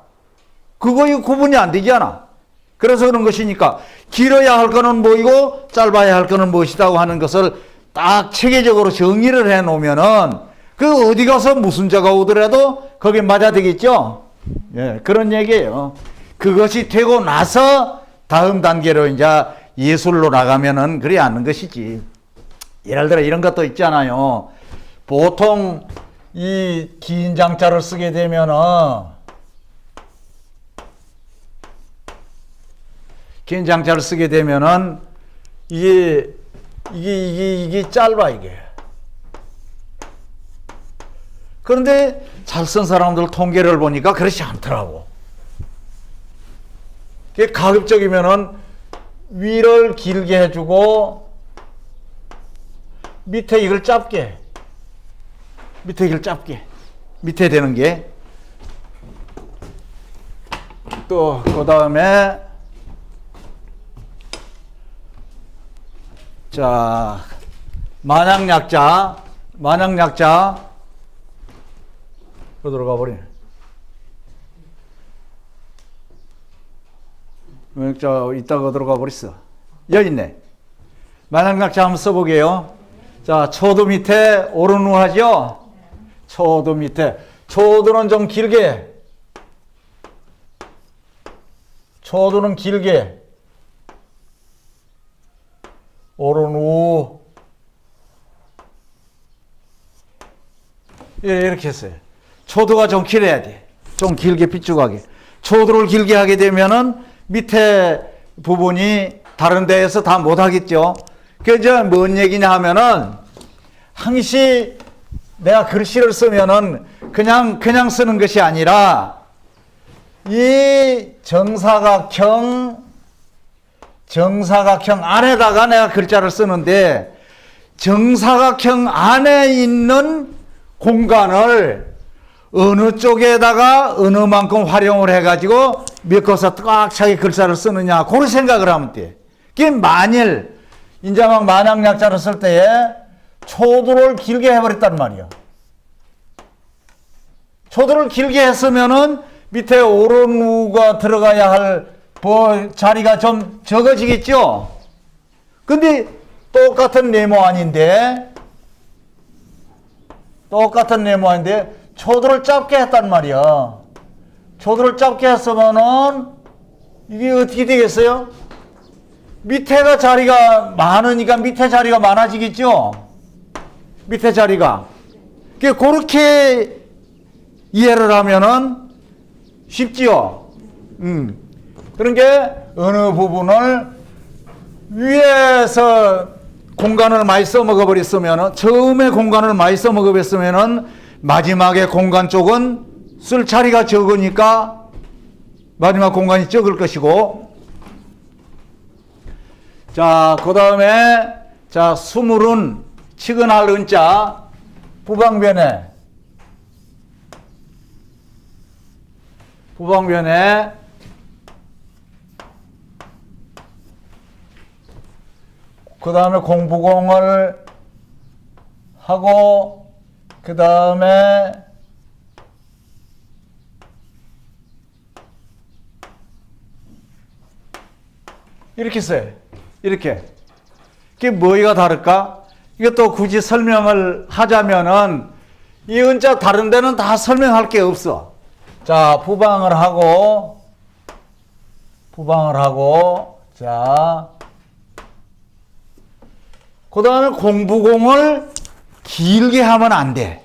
S1: 그거 구분이 안 되잖아. 그래서 그런 것이니까 길어야 할 거는 뭐이고 짧아야 할 거는 무엇이다고 하는 것을 딱 체계적으로 정리를 해 놓으면은 그 어디 가서 무슨 자가 오더라도 거기에 맞아 되겠죠. 예, 그런 얘기예요. 그것이 되고 나서 다음 단계로 이제 예술로 나가면은 그리 않는 것이지. 예를 들어 이런 것도 있잖아요. 보통 이 긴 장자를 쓰게 되면은 이게 짧아 이게. 그런데 잘 쓴 사람들 통계를 보니까 그렇지 않더라고. 이게 가급적이면은 위를 길게 해주고 밑에 이걸 짧게. 밑에 되는 게. 또 그 다음에 자 만약약자 들어가 버리네. 자 이따가 들어가 버렸어. 여기 있네. 만약약자 한번 써보게요. 자 초도 밑에 오른우 하죠. 초도 밑에 초도는 좀 길게. 초도는 길게. 오른우 이렇게 했어요. 초도가 좀 길어야 돼. 좀 길게 삐죽하게. 초도를 길게 하게 되면은 밑에 부분이 다른 데에서 다 못하겠죠. 그래서 뭔 얘기냐 하면은 항시 내가 글씨를 쓰면은 그냥 쓰는 것이 아니라 이 정사각형 안에다가 내가 글자를 쓰는데 정사각형 안에 있는 공간을 어느 쪽에다가 어느 만큼 활용을 해가지고 메꿔서 꽉 차게 글자를 쓰느냐 그런 생각을 하면 돼. 그게 만일 이제 막 만약약자를 쓸 때에 초도를 길게 해버렸단 말이야. 초도를 길게 했으면은 밑에 오른우가 들어가야 할 자리가 좀 적어지겠죠. 근데 똑같은 네모 아닌데 초도를 짧게 했단 말이야. 초도를 짧게 했으면은 이게 어떻게 되겠어요? 밑에가 자리가 많으니까 밑에 자리가 많아지겠죠. 밑에 자리가 그렇게 이해를 하면은 쉽지요. 그런 게 어느 부분을 위에서 공간을 많이 써먹어 버렸으면은 처음에 공간을 많이 써먹어 버렸으면은 마지막에 공간 쪽은 쓸 자리가 적으니까 마지막 공간이 적을 것이고. 자, 그 다음에 자 수물은 치근할 은자 부방변에 그 다음에 공부공을 하고 그 다음에 이렇게 써요. 이렇게 이게 뭐가 다를까? 이것도 굳이 설명을 하자면은 이 은자 다른 데는 다 설명할 게 없어. 자, 부방을 하고 자, 그 다음에 공부공을 길게 하면 안 돼.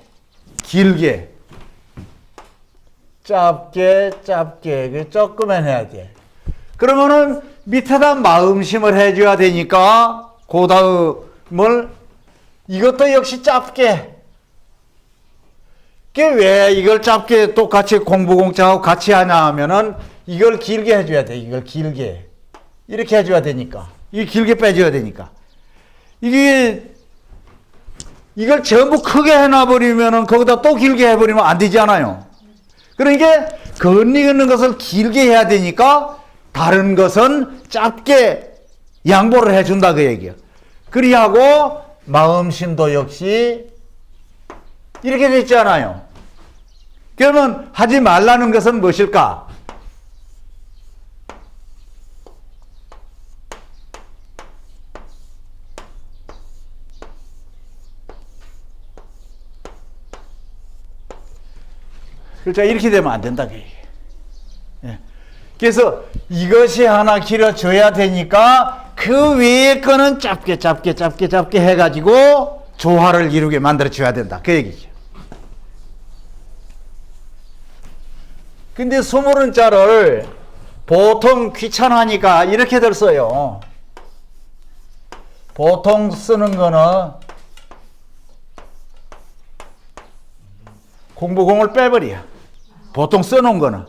S1: 길게. 짧게 조금만 해야 돼. 그러면은 밑에다 마음심을 해줘야 되니까 그 다음을 이것도 역시 짧게. 그게 왜 이걸 짧게 똑같이 공부공자하고 같이 하냐 하면은 이걸 길게 해줘야 돼. 이걸 길게. 이렇게 해줘야 되니까. 이게 길게 빼줘야 되니까. 이걸 전부 크게 해놔버리면은 거기다 또 길게 해버리면 안 되잖아요. 그러니까 걷는 것을 길게 해야 되니까 다른 것은 짧게 양보를 해준다 그 얘기야. 그리하고 마음심도 역시 이렇게 됐잖아요. 그러면 하지 말라는 것은 무엇일까? 그러니까 이렇게 되면 안 된다. 예. 그래서 이것이 하나 길어져야 되니까 그 외의 거는 짧게 해가지고 조화를 이루게 만들어줘야 된다. 그 얘기죠. 근데 스물은자를 보통 귀찮으니까 이렇게들 써요. 보통 쓰는 거는 공부공을 빼버려. 보통 써놓은 거는.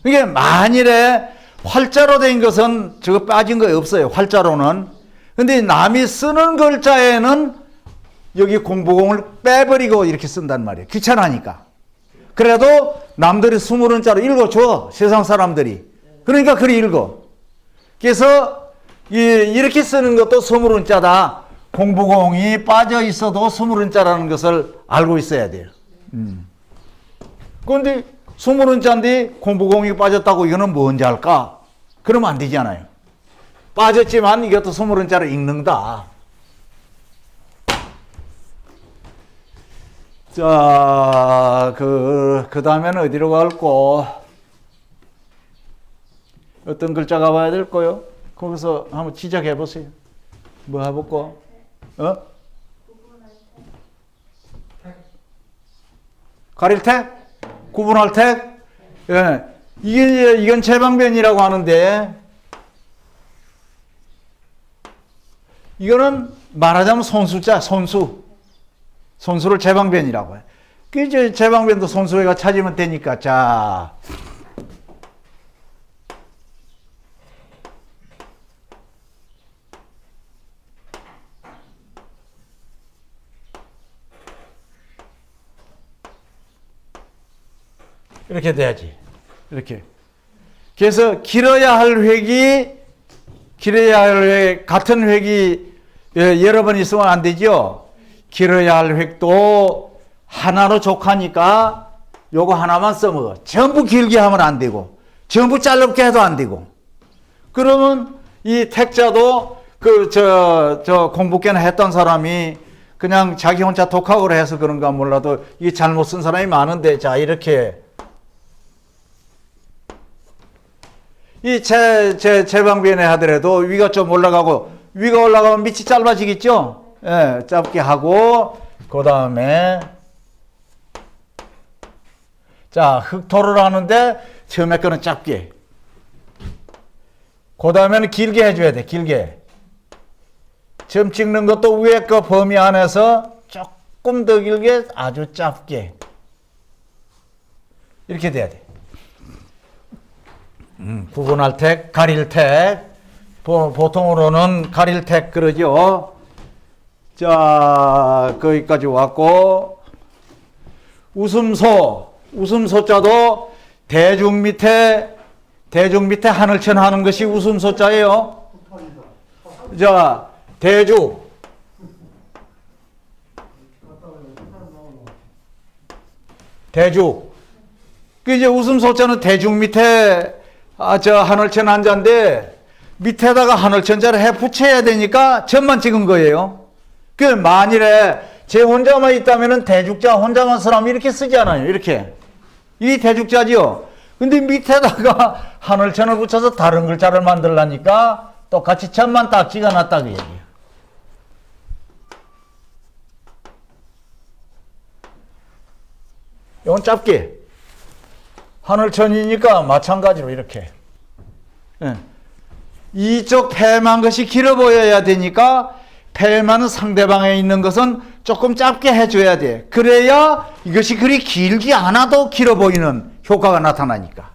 S1: 이게 만일에 활자로 된 것은 저거 빠진 거 없어요. 활자로는. 근데 남이 쓰는 글자에는 여기 공부공을 빼버리고 이렇게 쓴단 말이에요. 귀찮으니까. 그래도 남들이 스물은자로 읽어줘. 세상 사람들이. 그러니까 그리 읽어. 그래서 이렇게 쓰는 것도 스물은자다. 공부공이 빠져 있어도 스물은자라는 것을 알고 있어야 돼요. 그런데 스물은자인데 공부공이 빠졌다고 이거는 뭔지 알까? 그러면 안 되잖아요. 빠졌지만 이것도 스물은자를 읽는다. 자, 그 다음에는 어디로 갈고? 어떤 글자가 와야 될까요? 거기서 한번 지적해 보세요. 뭐 해볼까? 가릴 택? 구분할 택? 예. 이건 제방변이라고 하는데, 이거는 말하자면 손수자, 손수를 제방변이라고 해. 그 이제 제방변도 손수가 찾으면 되니까, 자. 이렇게 돼야지. 이렇게. 그래서 길어야 할 획이 같은 획이 여러 번 있으면 안 되죠. 길어야 할 획도 하나로 족하니까 요거 하나만 써먹어. 전부 길게 하면 안 되고 전부 짧게 해도 안 되고. 그러면 이 택자도 저 공부께나 했던 사람이 그냥 자기 혼자 독학으로 해서 그런가 몰라도 이게 잘못 쓴 사람이 많은데, 자, 이렇게 이 제방변에 하더라도 위가 좀 올라가고, 위가 올라가면 밑이 짧아지겠죠? 예, 짧게 하고, 그 다음에, 자, 흑토를 하는데, 처음에 거는 짧게. 그 다음에는 길게 해줘야 돼, 길게. 점 찍는 것도 위에 거 범위 안에서 조금 더 길게, 아주 짧게. 이렇게 돼야 돼. 구분할 택, 가릴 택. 보통으로는 가릴 택 그러죠. 자, 거기까지 왔고, 웃음소자도 대중 밑에 하늘천 하는 것이 웃음소자예요. 자, 대주. 그 이제 웃음소자는 대중 밑에 저 하늘천 한자인데, 밑에다가 하늘천자를 해 붙여야 되니까 점만 찍은 거예요. 그 만일에 제 혼자만 있다면은 대죽자 혼자만 쓰라면 이렇게 쓰지 않아요. 이렇게. 이 대죽자지요. 근데 밑에다가 하늘천을 붙여서 다른 글자를 만들라니까 똑같이 점만 딱 찍어놨다 그 얘기예요. 이건 짧게. 하늘천이니까 마찬가지로 이렇게. 예. 이쪽 패만 것이 길어 보여야 되니까 패만 상대방에 있는 것은 조금 짧게 해줘야 돼. 그래야 이것이 그리 길지 않아도 길어 보이는 효과가 나타나니까.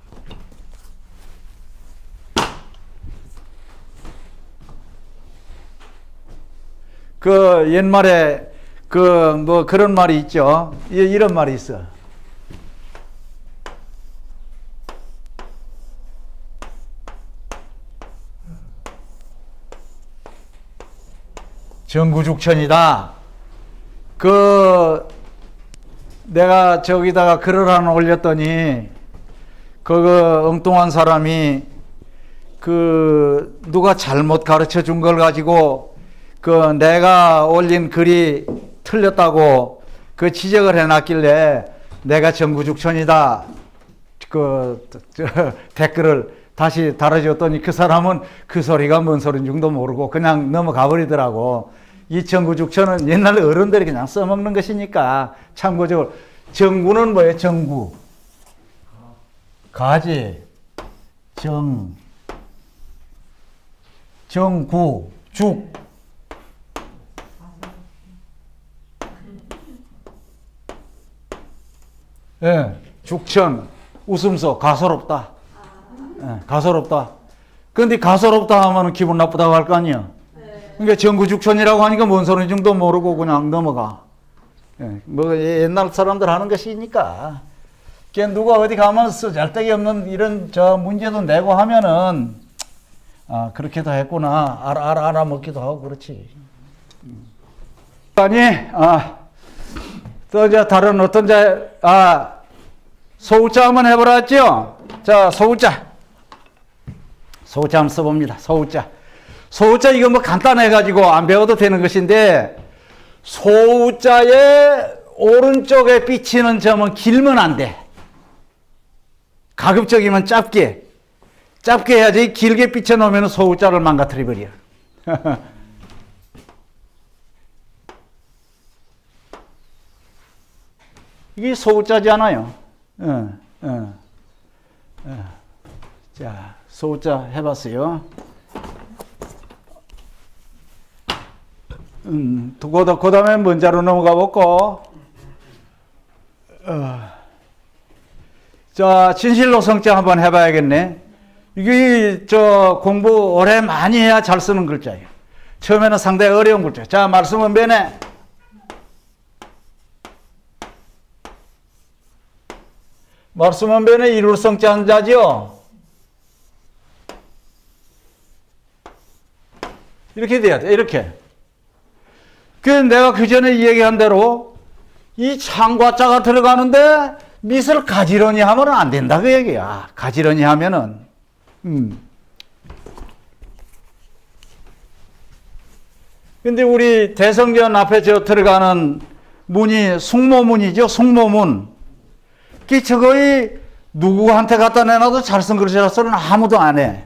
S1: 그 옛말에 그 뭐 그런 말이 있죠. 이런 말이 있어. 정구죽천이다. 그 내가 저기다가 글을 하나 올렸더니 그 엉뚱한 사람이 그 누가 잘못 가르쳐 준 걸 가지고 그 내가 올린 글이 틀렸다고 그 지적을 해놨길래 내가 정구죽천이다 그 댓글을 다시 달아줬더니 그 사람은 그 소리가 뭔 소리인 줄도 모르고 그냥 넘어가 버리더라고. 이 정구죽천은 옛날 어른들이 그냥 써먹는 것이니까 참고적으로. 정구는 뭐예요? 정구. 가지. 정구. 죽. 예, 죽천. 웃음소. 가소롭다. 예, 가소롭다. 근데 가소롭다 하면 기분 나쁘다고 할 거 아니야. 그러니까 정구죽천이라고 하니까 뭔 소리인 줄도 모르고 그냥 넘어가. 예, 뭐 옛날 사람들 하는 것이니까. 누가 어디 가면 쓸데기 없는 이런 저 문제도 내고 하면은 아 그렇게도 했구나 알아먹기도 하고 그렇지. 아니 또 이제 다른 어떤 소우자 한번 해보라 했죠. 자 소우자 한번 써봅니다. 소우자 이거 뭐 간단해가지고 안 배워도 되는 것인데 소우자의 오른쪽에 비치는 점은 길면 안 돼. 가급적이면 짧게 해야지. 길게 비춰놓으면 소우자를 망가뜨려버려. 이게 소우자잖아요. 자, 소우자 해봤어요. 그 다음에 문자로 넘어가 볼까? 자, 진실로 성자 한번 해봐야겠네. 이게 공부 오래 많이 해야 잘 쓰는 글자예요. 처음에는 상당히 어려운 글자. 자, 말씀은 변해. 말씀은 변해 이룰 성자 한자죠. 이렇게 돼야 돼. 이렇게. 내가 그 전에 얘기한 대로 이 창과자가 들어가는데 밑을 가지런히 하면 안 된다 그 얘기야. 가지런히 하면은 근데 우리 대성전 앞에 들어가는 문이 숙모문이죠. 숙모문. 저거이 누구한테 갖다 내놔도 잘 쓴 글씨라서는 아무도 안 해.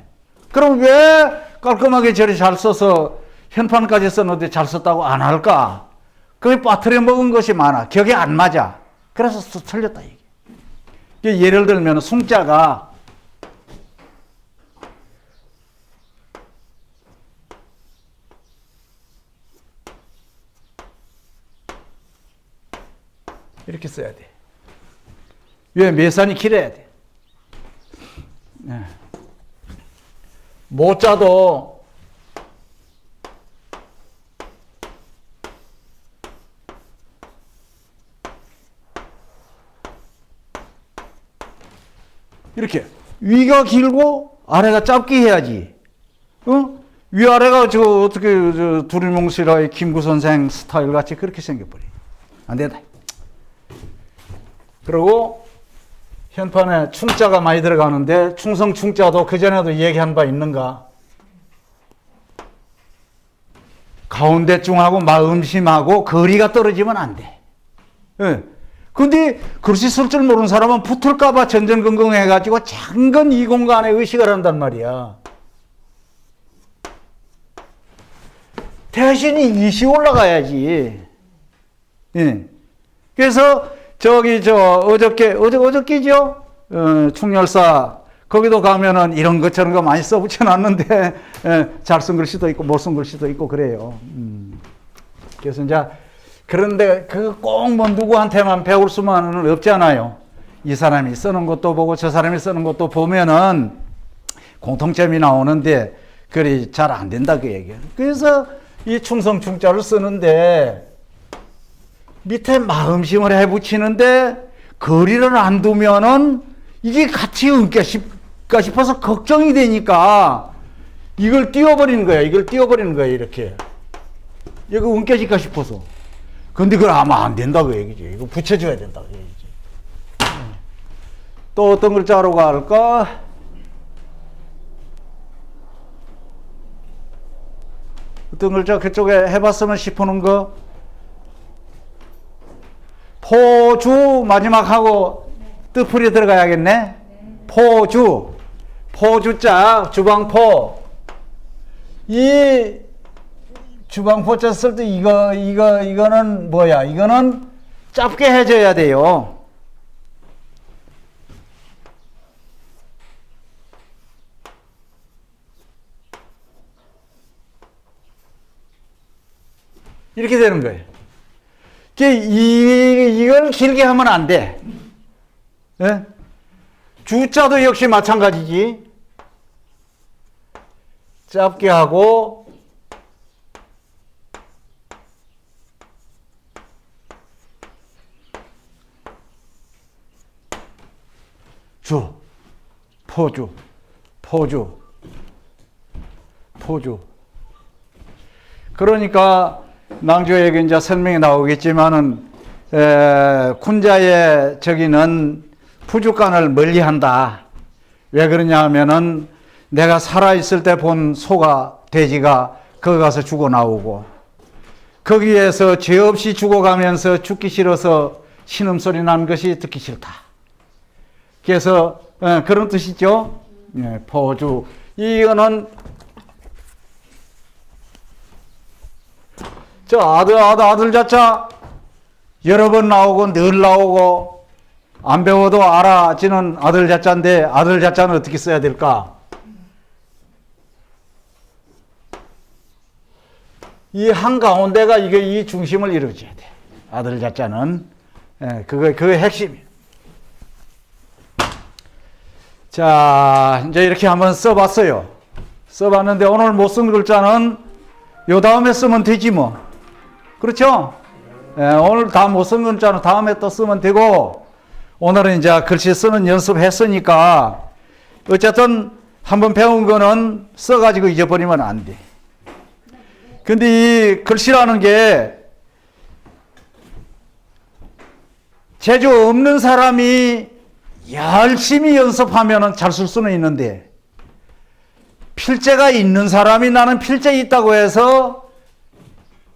S1: 그럼 왜 깔끔하게 저리 잘 써서 현판까지 썼는데 잘 썼다고 안 할까? 그게 빠뜨려 먹은 것이 많아. 격이 안 맞아. 그래서 틀렸다 이게. 예를 들면 숭자가 이렇게 써야 돼. 왜? 매산이 길어야 돼. 네. 모자도 이렇게 위가 길고 아래가 짧게 해야지. 위아래가 어떻게 두리뭉실의 김구 선생 스타일 같이 그렇게 생겨버려. 안 된다. 그리고 현판에 충자가 많이 들어가는데 충성 충자도 그전에도 얘기한 바 있는가? 가운데쯤하고 마음심하고 거리가 떨어지면 안 돼. 예. 근데 글씨 쓸 줄 모르는 사람은 붙을까봐 전전긍긍해가지고 장건 이 공간에 의식을 한단 말이야. 대신 이시 올라가야지. 예. 그래서 어저께죠? 충렬사 거기도 가면은 이런 것처럼 거 많이 써붙여놨는데 잘 쓴 글씨도 있고 못 쓴 글씨도 있고 그래요. 그래서 이제 그런데 그 꼭 뭐 누구한테만 배울 수만은 없잖아요. 이 사람이 쓰는 것도 보고 저 사람이 쓰는 것도 보면은 공통점이 나오는데 그리 잘 안 된다 그 얘기예요. 그래서 이 충성충자를 쓰는데 밑에 마음심을 해붙이는데 거리를 안 두면은 이게 같이 엉까 싶어서 걱정이 되니까 이걸 띄워버리는 거야. 이렇게. 이거 엉켜질까 싶어서. 근데 그걸 아마 안 된다고 얘기지. 이거 붙여줘야 된다고 얘기지. 또 어떤 글자로 갈까? 어떤 글자 그쪽에 해봤으면 싶은 거? 포주 마지막하고 뜻풀이 들어가야겠네. 포주자 주방포. 이 주방포자 쓸 때 이거는 뭐야? 이거는 짧게 해줘야 돼요. 이렇게 되는 거예요. 이걸 길게 하면 안 돼. 예? 주자도 역시 마찬가지지. 짧게 하고 포주. 그러니까 낭조에게 이제 설명이 나오겠지만은 군자의 저기는 부주간을 멀리한다. 왜 그러냐 하면은 내가 살아있을 때 본 소가 돼지가 거기 가서 죽어 나오고 거기에서 죄 없이 죽어가면서 죽기 싫어서 신음소리 나는 것이 듣기 싫다. 그래서 그런 뜻이죠. 포주. 이거는 저 아들 자자 여러 번 나오고 늘 나오고 안 배워도 알아지는 아들 자자인데 아들 자자는 어떻게 써야 될까? 이 한가운데가 이 중심을 이루어줘야 돼. 아들 자자는 그게 핵심이에요. 자, 이제 이렇게 한번 써봤어요. 써봤는데 오늘 못 쓴 글자는 요 다음에 쓰면 되지 뭐. 그렇죠? 오늘 다 못 쓴 글자는 다음에 또 쓰면 되고 오늘은 이제 글씨 쓰는 연습했으니까 어쨌든 한번 배운 거는 써가지고 잊어버리면 안 돼. 근데 이 글씨라는 게 재주 없는 사람이 열심히 연습하면 잘 쓸 수는 있는데 필재가 있는 사람이 나는 필재 있다고 해서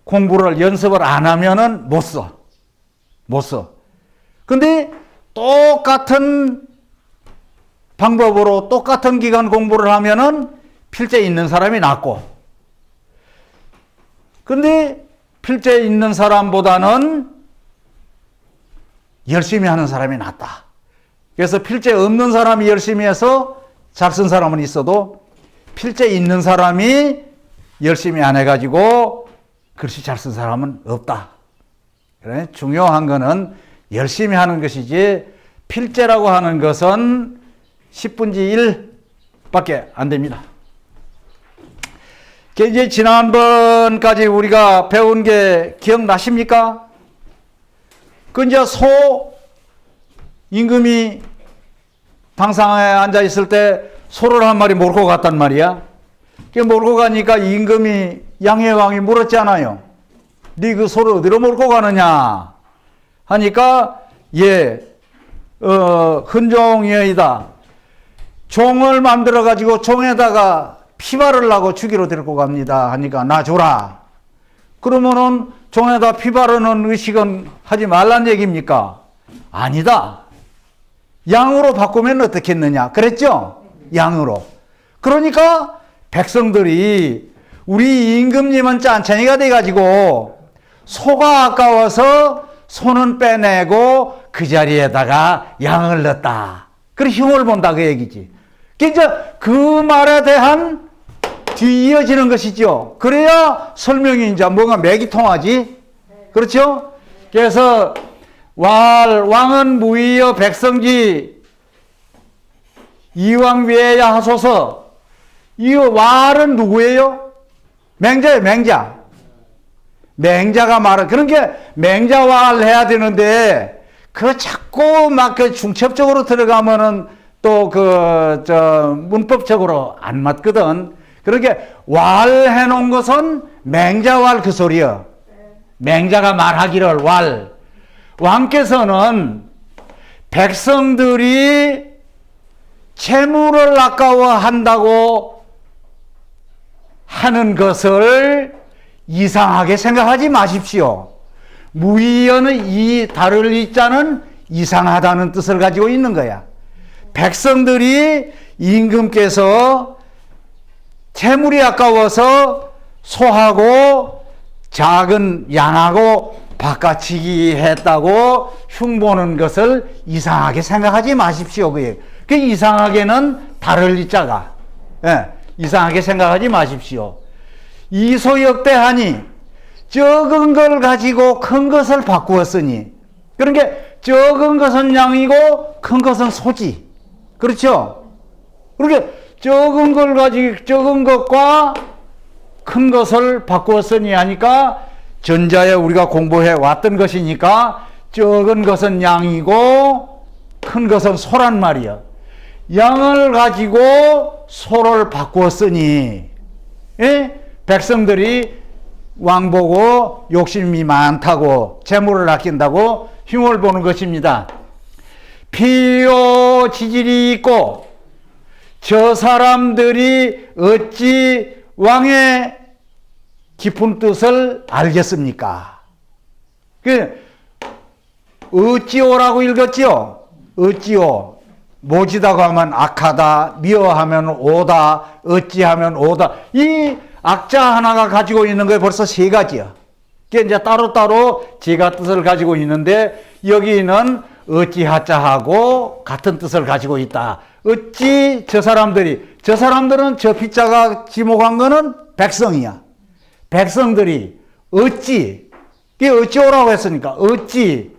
S1: 공부를 연습을 안 하면은 못 써. 근데 똑같은 방법으로 똑같은 기간 공부를 하면은 필재 있는 사람이 낫고 근데 필재 있는 사람보다는 열심히 하는 사람이 낫다. 그래서 필재 없는 사람이 열심히 해서 잘 쓴 사람은 있어도 필재 있는 사람이 열심히 안 해가지고 글씨 잘 쓴 사람은 없다. 그래? 중요한 거는 열심히 하는 것이지 필재라고 하는 것은 10분의 1밖에 안 됩니다. 이제 지난번까지 우리가 배운 게 기억나십니까? 그 이제 임금이 방상에 앉아 있을 때 소를 한 마리 몰고 갔단 말이야. 몰고 가니까 임금이 양해왕이 물었잖아요. 네 그 소를 어디로 몰고 가느냐 하니까 헌종이이다. 종을 만들어 가지고 종에다가 피 바르려고 죽이러 데리고 갑니다 하니까 나 줘라. 그러면은 종에다 피 바르는 의식은 하지 말란 얘기입니까? 아니다. 양으로 바꾸면 어떻겠느냐 그랬죠? 양으로. 그러니까 백성들이 우리 임금님은 짠찬이가 돼가지고 소가 아까워서 소는 빼내고 그 자리에다가 양을 넣었다. 그래 흉을 본다 그 얘기지. 그러니까 그 말에 대한 뒤이어지는 것이죠. 그래야 설명이 이제 뭔가 맥이 통하지. 그렇죠? 그래서 왕은 무의여 백성지 이왕 위에야 하소서. 이 왈은 누구예요? 맹자예요, 맹자. 맹자가 말을, 그런 게 맹자왈 해야 되는데, 그 자꾸 막 그 중첩적으로 들어가면은 또 문법적으로 안 맞거든. 그렇게 왈 해놓은 것은 맹자왈 그 소리요. 맹자가 말하기를 왈. 왕께서는 백성들이 재물을 아까워한다고 하는 것을 이상하게 생각하지 마십시오. 무의어는 이 다를 이자는 이상하다는 뜻을 가지고 있는 거야. 백성들이 임금께서 재물이 아까워서 소하고 작은 양하고 바꿔치기 했다고 흉보는 것을 이상하게 생각하지 마십시오. 그 이상하게는 다를 이자가. 예, 이상하게 생각하지 마십시오. 이소역대하니 적은 걸 가지고 큰 것을 바꾸었으니, 그런 게 적은 것은 양이고 큰 것은 소지. 그렇죠? 그렇게 적은 걸 가지고 적은 것과 큰 것을 바꾸었으니 하니까 전자에 우리가 공부해 왔던 것이니까 적은 것은 양이고 큰 것은 소란 말이야. 양을 가지고 소를 바꾸었으니, 예? 백성들이 왕 보고 욕심이 많다고 재물을 아낀다고 흉을 보는 것입니다. 피요 지질이 있고 저 사람들이 어찌 왕의 깊은 뜻을 알겠습니까? 어찌오라고 읽었지요? 어찌오. 모지다고 하면 악하다, 미워하면 오다, 어찌하면 오다. 이 악자 하나가 가지고 있는 게 벌써 세 가지야. 그게 이제 따로따로 제가 뜻을 가지고 있는데, 여기는 어찌하자하고 같은 뜻을 가지고 있다. 어찌 저 사람들은 저 피자가 지목한 거는 백성이야. 백성들이 어찌, 그게 어찌오라고 했으니까, 어찌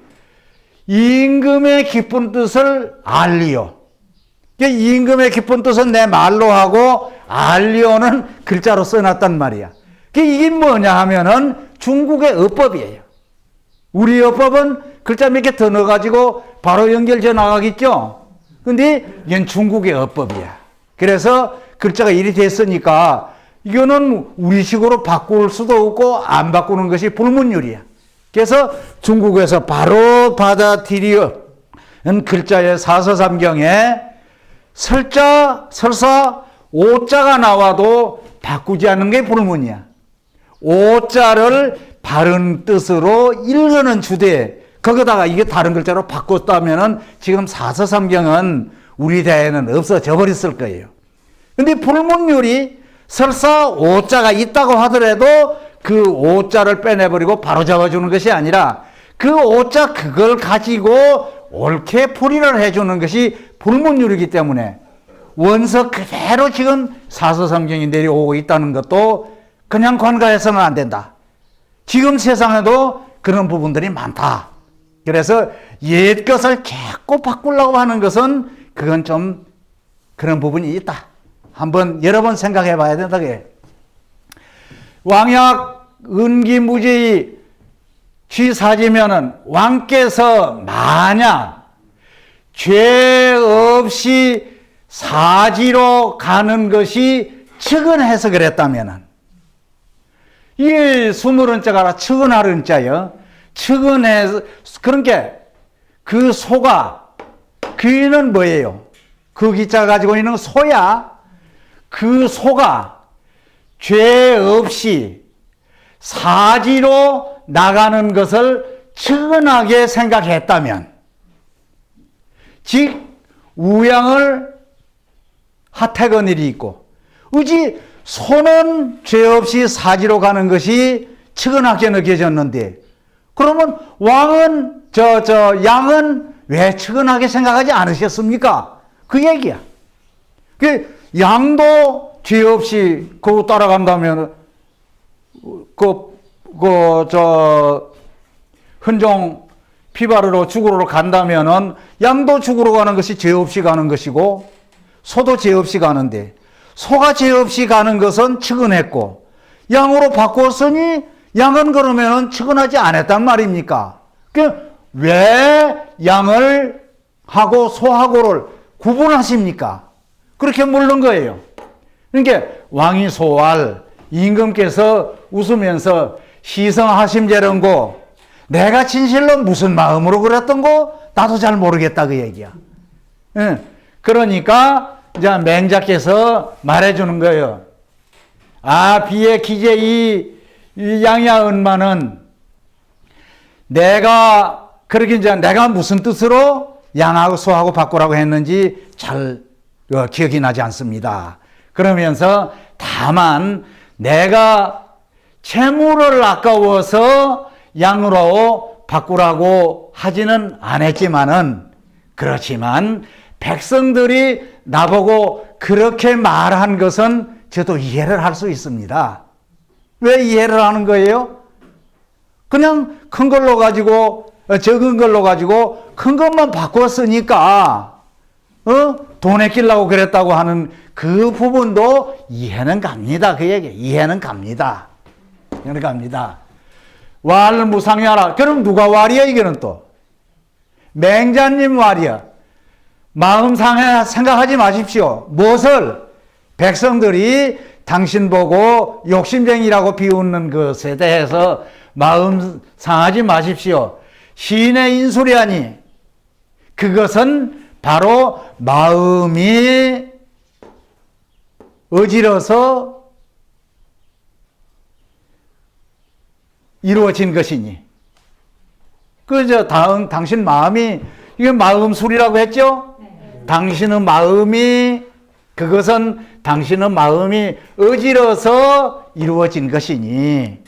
S1: 임금의 깊은 뜻을 알리오. 임금의 깊은 뜻은 내 말로 하고 알리오는 글자로 써놨단 말이야. 이게 뭐냐 하면은 중국의 어법이에요. 우리 어법은 글자 몇 개 더 넣어가지고 바로 연결져 나가겠죠? 근데 이건 중국의 어법이야. 그래서 글자가 이리 됐으니까 이거는 우리식으로 바꿀 수도 없고 안 바꾸는 것이 불문율이야. 그래서 중국에서 바로 받아들이는 글자의 사서삼경에 설사 오자가 나와도 바꾸지 않는 게 불문이야. 오자를 바른 뜻으로 읽는 주제에 거기다가 이게 다른 글자로 바꿨다면은 지금 사서삼경은 우리 대에는 없어져 버렸을 거예요. 근데 불문율이 설사 오자가 있다고 하더라도 그 오자를 빼내버리고 바로 잡아주는 것이 아니라 그 오자 그걸 가지고 옳게 풀이를 해주는 것이 불문율이기 때문에 원서 그대로 지금 사서삼경이 내려오고 있다는 것도 그냥 관가해서는 안 된다. 지금 세상에도 그런 부분들이 많다. 그래서 옛 것을 자꾸 바꾸려고 하는 것은 그건 좀 그런 부분이 있다. 한번 여러 번 생각해 봐야 된다. 왕약 은기무제의 취사지면은 왕께서 만약 죄 없이 사지로 가는 것이 측은해서 그랬다면은, 이게 스물은자가 아니라 측은하른자요. 측은해서, 그런 게, 그 소가, 그는 뭐예요? 그 기자 가지고 있는 소야. 그 소가 죄 없이 사지로 나가는 것을 측은하게 생각했다면, 즉 우양을 하택한 일이 있고, 어찌 소는 죄 없이 사지로 가는 것이 측은하게 느껴졌는데, 그러면 왕은 양은 왜 측은하게 생각하지 않으셨습니까? 그 얘기야. 그 양도 죄 없이 그거 따라간다면 헌종 피바르로 죽으러 간다면은 양도 죽으러 가는 것이 죄 없이 가는 것이고 소도 죄 없이 가는데, 소가 죄 없이 가는 것은 측은했고 양으로 바꿨으니 양은 그러면은 측은하지 않았단 말입니까? 왜 양을 하고 소하고를 구분하십니까? 그렇게 물는 거예요. 그러니까 왕이 소할 임금께서 웃으면서 시성하심제런고, 내가 진실로 무슨 마음으로 그랬던고 나도 잘 모르겠다 그 얘기야. 그러니까 이제 맹자께서 말해주는 거예요. 비의 기재 이 양야 은마는 내가 그렇게 이제 내가 무슨 뜻으로 양하고 소하고 바꾸라고 했는지 잘 기억이 나지 않습니다. 그러면서 다만 내가 재물을 아까워서 양으로 바꾸라고 하지는 않았지만은, 그렇지만 백성들이 나보고 그렇게 말한 것은 저도 이해를 할 수 있습니다. 왜 이해를 하는 거예요? 그냥 큰 걸로 가지고 적은 걸로 가지고 큰 것만 바꿨으니까 돈에 끼려고 그랬다고 하는 그 부분도 이해는 갑니다. 그 얘기 이해는 갑니다. 이해는 갑니다. 왈무상야라. 그럼 누가 왈이야? 이거는 또 맹자님 왈이야. 마음 상해 생각하지 마십시오. 무엇을? 백성들이 당신 보고 욕심쟁이라고 비웃는 것에 대해서 마음 상하지 마십시오. 시인의 인술이하니 그것은 바로 마음이 어지러서 이루어진 것이니, 당신 마음이, 이게 마음술이라고 했죠? 당신의 마음이, 그것은 당신의 마음이 어지러서 이루어진 것이니,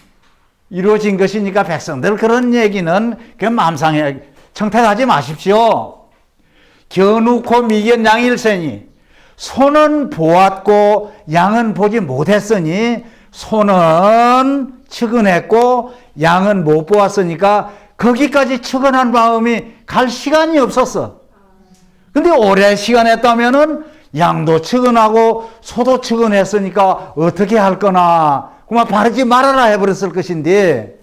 S1: 이루어진 것이니까 백성들 그런 얘기는 그 마음상에 청탁하지 마십시오. 겨누고 미견 양일세니, 소는 보았고 양은 보지 못했으니 소는 측은했고 양은 못 보았으니까 거기까지 측은한 마음이 갈 시간이 없었어. 근데 오래 시간 했다면은 양도 측은하고 소도 측은했으니까 어떻게 할 거나 그만 바르지 말아라 해버렸을 것인데,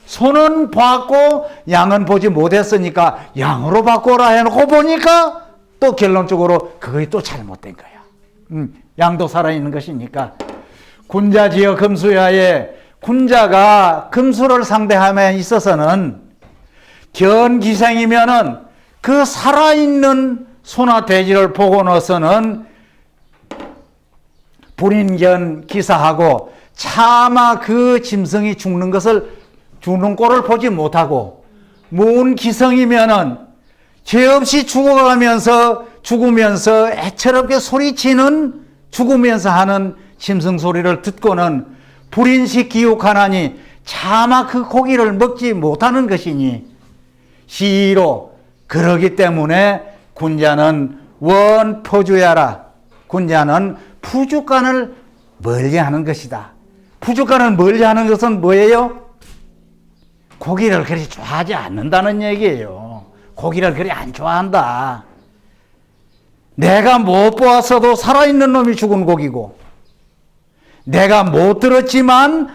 S1: 소는 봤고 양은 보지 못했으니까 양으로 바꿔라 해놓고 보니까 또 결론적으로 그것이 또 잘못된 거야. 양도 살아있는 것이니까. 군자지어 금수야에, 군자가 금수를 상대함에 있어서는 견기생이면은 그 살아있는 소나 돼지를 보고서는 불인견 기사하고 차마 그 짐승이 죽는 꼴을 보지 못하고, 무은기성이면은 죄 없이 죽으면서 애처롭게 소리치는, 죽으면서 하는 짐승 소리를 듣고는 불인식 기욱하나니 차마 그 고기를 먹지 못하는 것이니, 시로 그러기 때문에 군자는 원포주야라. 군자는 푸주간을 멀리하는 것이다. 푸주간을 멀리하는 것은 뭐예요? 고기를 그리 좋아하지 않는다는 얘기예요. 고기를 그리 안 좋아한다. 내가 못 보았어도 살아있는 놈이 죽은 고기고, 내가 못 들었지만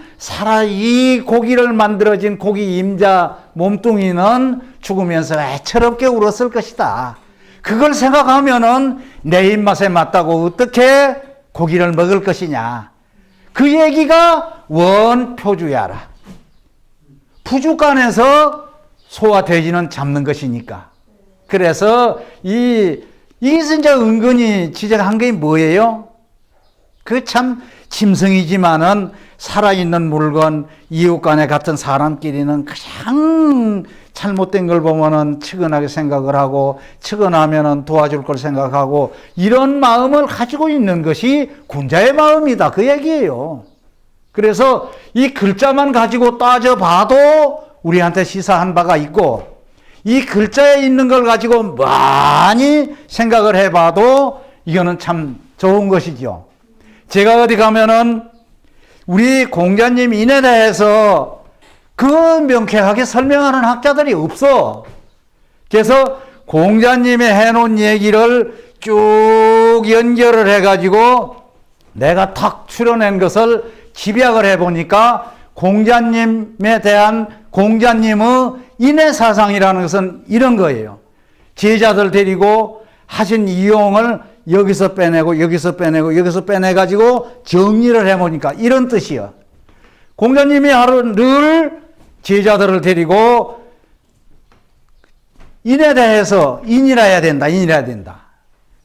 S1: 이 고기를 만들어진 고기 임자 몸뚱이는 죽으면서 애처롭게 울었을 것이다. 그걸 생각하면은 내 입맛에 맞다고 어떻게 고기를 먹을 것이냐. 그 얘기가 원표주야라. 푸주간에서 소와 돼지는 잡는 것이니까. 그래서 이게 진짜 은근히 지적한 게 뭐예요? 그 참 짐승이지만은 살아있는 물건, 이웃 간에 같은 사람끼리는 가장 잘못된 걸 보면은 측은하게 생각을 하고, 측은하면은 도와줄 걸 생각하고, 이런 마음을 가지고 있는 것이 군자의 마음이다. 그 얘기예요. 그래서 이 글자만 가지고 따져봐도 우리한테 시사한 바가 있고, 이 글자에 있는 걸 가지고 많이 생각을 해봐도 이거는 참 좋은 것이죠. 제가 어디 가면은 우리 공자님 인에 대해서 그 명쾌하게 설명하는 학자들이 없어. 그래서 공자님의 해놓은 얘기를 쭉 연결을 해가지고 내가 탁 추려낸 것을 집약을 해보니까 공자님에 대한 공자님의 인해사상이라는 것은 이런 거예요. 제자들 데리고 하신 이용을 여기서 빼내고 여기서 빼내고 여기서 빼내가지고 정리를 해보니까 이런 뜻이요. 공자님이 하루 늘 제자들을 데리고 인에 대해서 인이라 해야 된다. 인이라 해야 된다.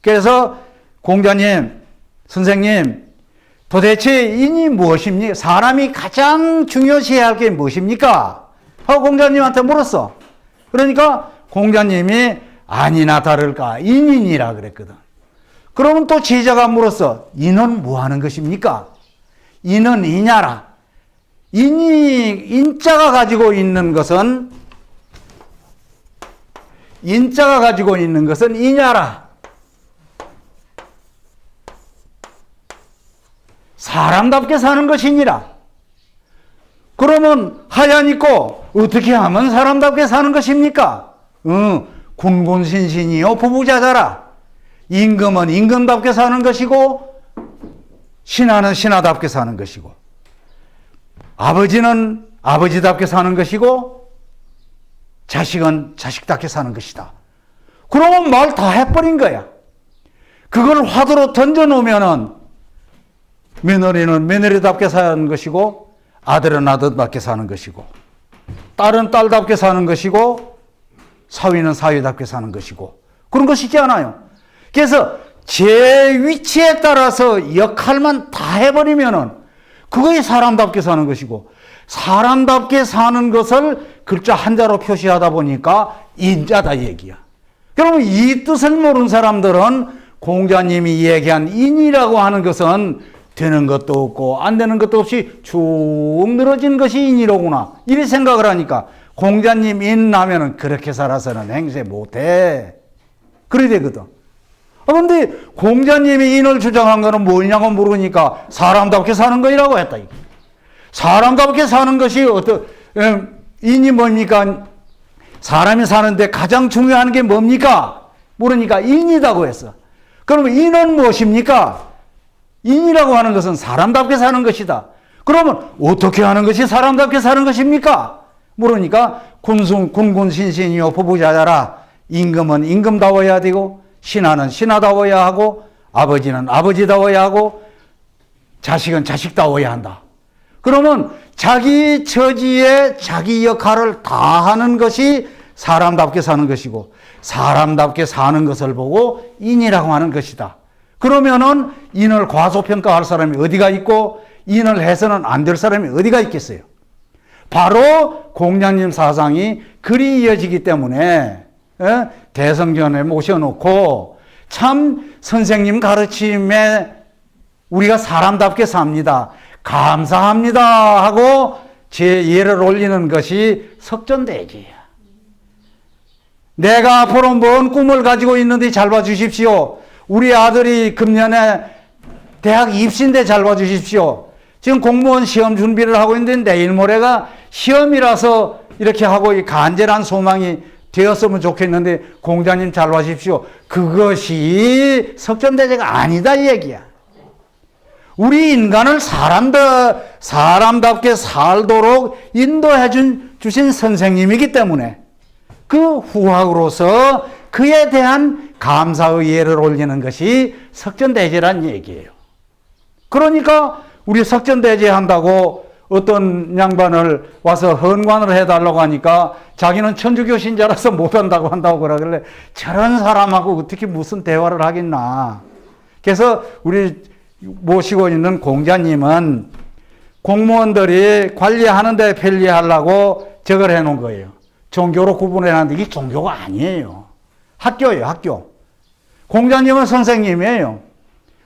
S1: 그래서 공자님, 선생님, 도대체 인이 무엇입니까? 사람이 가장 중요시해야 할 게 무엇입니까? 하고 공자님한테 물었어. 그러니까 공자님이 아니나 다를까 인이니라 그랬거든. 그러면 또 제자가 물었어. 인은 뭐 하는 것입니까? 인은 이냐라. 인자가 가지고 있는 것은 이냐라. 사람답게 사는 것이니라. 그러면 하얀 있고 어떻게 하면 사람답게 사는 것입니까? 군군신신이요 부부자자라. 임금은 임금답게 사는 것이고 신하는 신하답게 사는 것이고 아버지는 아버지답게 사는 것이고 자식은 자식답게 사는 것이다. 그러면 말 다 해버린 거야. 그걸 화두로 던져놓으면은 며느리는 며느리답게 사는 것이고 아들은 아들답게 사는 것이고 딸은 딸답게 사는 것이고 사위는 사위답게 사는 것이고 그런 것이지 않아요. 그래서 제 위치에 따라서 역할만 다 해버리면은 그것이 사람답게 사는 것이고 사람답게 사는 것을 글자 한자로 표시하다 보니까 인자다 얘기야. 그러면 이 뜻을 모르는 사람들은 공자님이 얘기한 인이라고 하는 것은 되는 것도 없고 안 되는 것도 없이 쭉 늘어진 것이 인이로구나 이렇게 생각을 하니까 공자님 인 나면은 그렇게 살아서는 행세 못해 그래야 되거든. 그런데 공자님이 인을 주장한 거는 뭐냐고 물으니까 사람답게 사는 거라고 했다. 사람답게 사는 것이 인이 뭡니까? 사람이 사는데 가장 중요한 게 뭡니까? 물으니까 인이라고 했어. 그러면 인은 무엇입니까? 인이라고 하는 것은 사람답게 사는 것이다. 그러면 어떻게 하는 것이 사람답게 사는 것입니까? 물으니까 군군신신이요 부부자자라. 임금은 임금다워야 되고 신하는 신하다워야 하고 아버지는 아버지다워야 하고 자식은 자식다워야 한다. 그러면 자기 처지에 자기 역할을 다 하는 것이 사람답게 사는 것이고 사람답게 사는 것을 보고 인이라고 하는 것이다. 그러면은 인을 과소평가할 사람이 어디가 있고 인을 해서는 안 될 사람이 어디가 있겠어요? 바로 공자님 사상이 그리 이어지기 때문에 대성전에 모셔놓고 참 선생님 가르침에 우리가 사람답게 삽니다. 감사합니다 하고 제 예를 올리는 것이 석전대지야. 내가 앞으로 뭔 꿈을 가지고 있는데 잘 봐주십시오. 우리 아들이 금년에 대학 입시인데 잘 봐주십시오. 지금 공무원 시험 준비를 하고 있는데 내일 모레가 시험이라서 이렇게 하고 간절한 소망이 되었으면 좋겠는데 공자님 잘 봐주십시오. 그것이 석전대제가 아니다 이 얘기야. 우리 인간을 사람답게 살도록 인도해 주신 선생님이기 때문에 그 후학으로서 그에 대한 감사의 예를 올리는 것이 석전대제란 얘기예요. 그러니까 우리 석전대제 한다고 어떤 양반을 와서 헌관을 해달라고 하니까 자기는 천주교 신자라서 못한다고 한다고 그러길래 저런 사람하고 어떻게 무슨 대화를 하겠나. 그래서 우리 모시고 있는 공자님은 공무원들이 관리하는데 편리하려고 저걸 해놓은 거예요. 종교로 구분해놨는데 이게 종교가 아니에요. 학교예요, 학교. 공자님은 선생님이에요.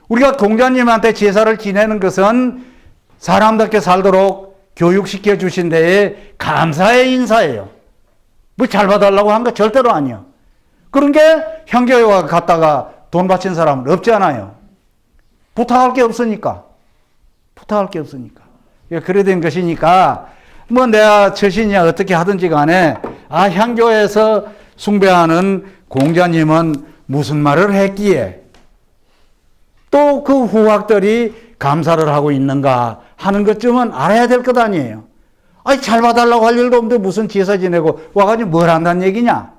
S1: 우리가 공자님한테 제사를 지내는 것은 사람답게 살도록 교육시켜 주신 데에 감사의 인사예요. 뭐 잘 봐달라고 한 거 절대로 아니에요. 그런 게 형제와 갔다가 돈 바친 사람은 없잖아요. 부탁할 게 없으니까. 부탁할 게 없으니까. 그래 된 것이니까 뭐 내가 처신이야 어떻게 하든지 간에 향교에서 숭배하는 공자님은 무슨 말을 했기에 또 그 후학들이 감사를 하고 있는가 하는 것쯤은 알아야 될 것 아니에요. 아니 잘 봐달라고 할 일도 없는데 무슨 제사 지내고 와가지고 뭘 한다는 얘기냐.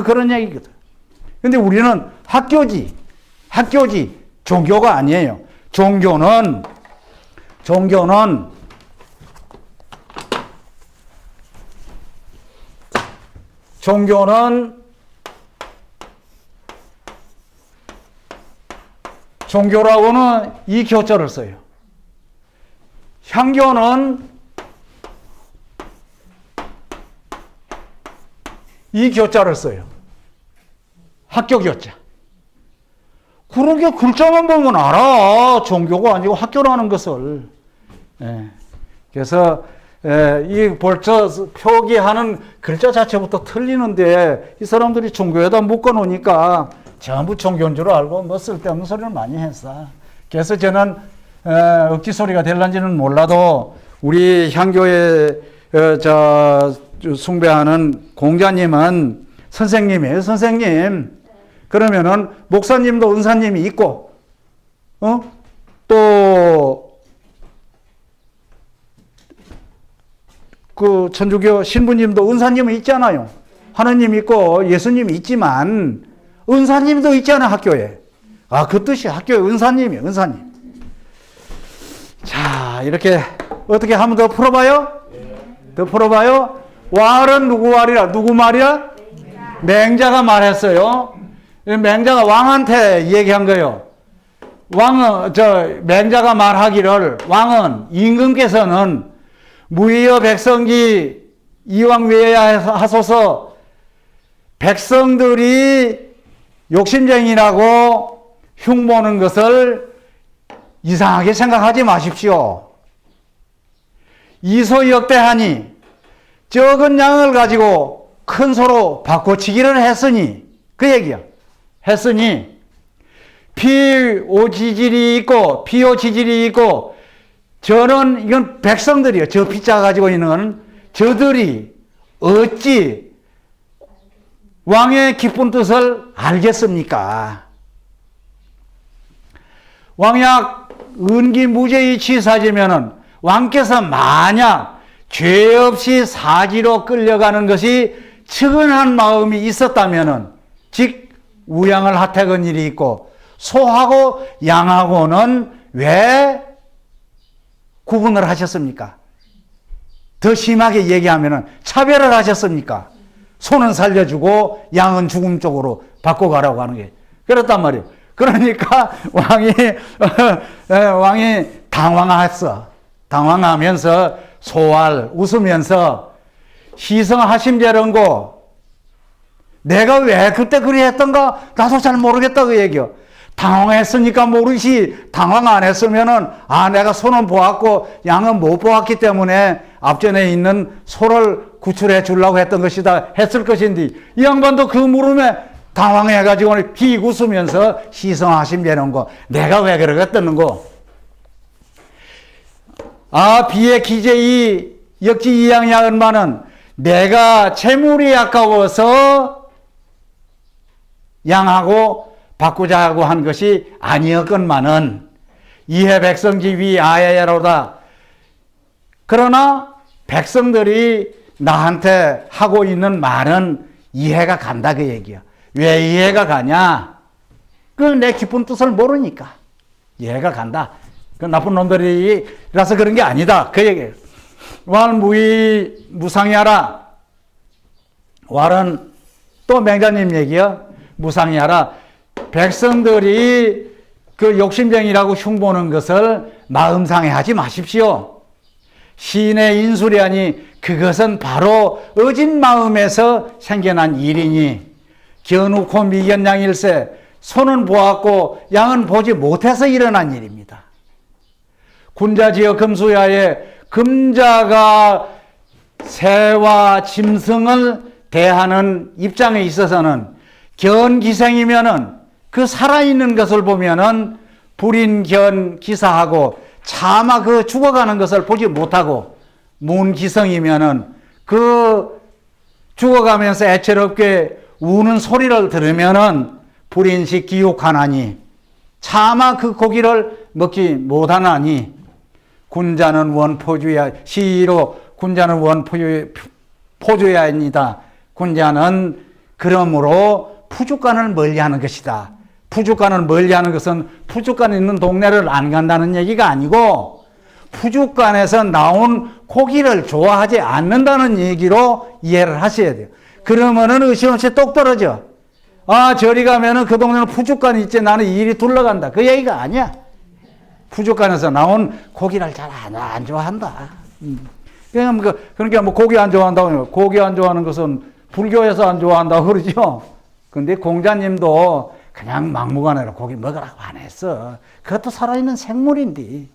S1: 그런 얘기거든. 근데 우리는 학교지. 학교지. 종교가 아니에요. 종교는 종교라고는 이 교자를 써요. 향교는 이 교자를 써요. 학교 교자. 그러게 글자만 보면 알아. 종교가 아니고 학교라는 것을. 그래서 이 벌써 표기하는 글자 자체부터 틀리는데 이 사람들이 종교에다 묶어놓으니까 전부 종교인 줄 알고 뭐 쓸데없는 소리를 많이 했어. 그래서 저는 억지 소리가 될런지는 몰라도 우리 향교에 숭배하는 공자님은 선생님이에요. 선생님. 그러면은 목사님도 은사님이 있고 또 그 천주교 신부님도 은사님이 있잖아요. 하느님 있고 예수님이 있지만 은사님도 있잖아요, 학교에. 그 뜻이 학교에 은사님이에요, 은사님. 자, 이렇게 어떻게 한 번 더 풀어봐요? 더 풀어봐요? 왈은 누구 말이야? 누구 말이야? 맹자가 말했어요. 맹자가 왕한테 얘기한 거예요. 맹자가 말하기를 왕은 임금께서는 무의여 백성기 이왕 외야하소서 백성들이 욕심쟁이라고 흉보는 것을 이상하게 생각하지 마십시오. 이소역대하니 적은 양을 가지고 큰 소로 바꿔치기를 했으니 그 얘기야. 했으니 피오지질이 있고 피오지질이 있고 저는 이건 백성들이요. 저 피자 가지고 있는 건 저들이 어찌 왕의 기쁜 뜻을 알겠습니까? 왕약 은기무죄의 치사지면은 왕께서 만약 죄 없이 사지로 끌려가는 것이 측은한 마음이 있었다면은 즉 우양을 하택한 일이 있고 소하고 양하고는 왜 구분을 하셨습니까? 더 심하게 얘기하면은 차별을 하셨습니까? 소는 살려주고 양은 죽음 쪽으로 바꿔가라고 하는 게 그렇단 말이에요. 그러니까 왕이 당황했어. 당황하면서 소알 웃으면서 희성하심제런고 내가 왜 그때 그리 했던가 나도 잘 모르겠다 그 얘기요. 당황했으니까 모르지 당황 안 했으면은 내가 소는 보았고 양은 못 보았기 때문에 앞전에 있는 소를 구출해 주려고 했던 것이다 했을 것인데 이 양반도 그 물음에 당황해가지고 히 웃으면서 희성하심되는 거 내가 왜 그러겠다는 거 비의 기재이 역지 이양야은마는 내가 재물이 아까워서 양하고 바꾸자고 한 것이 아니었건만은 이해 백성지 위 아야야로다. 그러나 백성들이 나한테 하고 있는 말은 이해가 간다 그 얘기야. 왜 이해가 가냐? 그 내 깊은 뜻을 모르니까 이해가 간다. 그 나쁜 놈들이라서 그런 게 아니다. 그 얘기예요. 왈 무상이하라. 왈은 또 맹자님 얘기야. 무상이하라. 백성들이 그 욕심쟁이라고 흉보는 것을 마음 상해하지 마십시오. 시인의 인술이하니 그것은 바로 어진 마음에서 생겨난 일이니 견우코 미견양일세 손은 보았고 양은 보지 못해서 일어난 일입니다. 군자지어 금수야에 금자가 새와 짐승을 대하는 입장에 있어서는 견기생이면은 그 살아있는 것을 보면은 불인견 기사하고 차마 그 죽어가는 것을 보지 못하고 문기성이면은 그 죽어가면서 애처롭게 우는 소리를 들으면은 불인식 기욕하나니 차마 그 고기를 먹지 못하나니 군자는 원포주야 시로 군자는 원포주야입니다. 군자는 그러므로 푸주간을 멀리하는 것이다. 푸주간을 멀리하는 것은 푸주간 있는 동네를 안 간다는 얘기가 아니고 푸주간에서 나온 고기를 좋아하지 않는다는 얘기로 이해를 하셔야 돼요. 그러면은 의심 없이 똑 떨어져. 아, 저리 가면은 그 동네는 푸주간이 있지 나는 이 일이 둘러간다. 그 얘기가 아니야. 푸주간에서 나온 고기를 잘 안 좋아한다. 그러니까 뭐 고기 안 좋아한다고 고기 안 좋아하는 것은 불교에서 안 좋아한다고 그러죠. 근데 공자님도 그냥 막무가내로 고기 먹으라고 안 했어. 그것도 살아있는 생물인데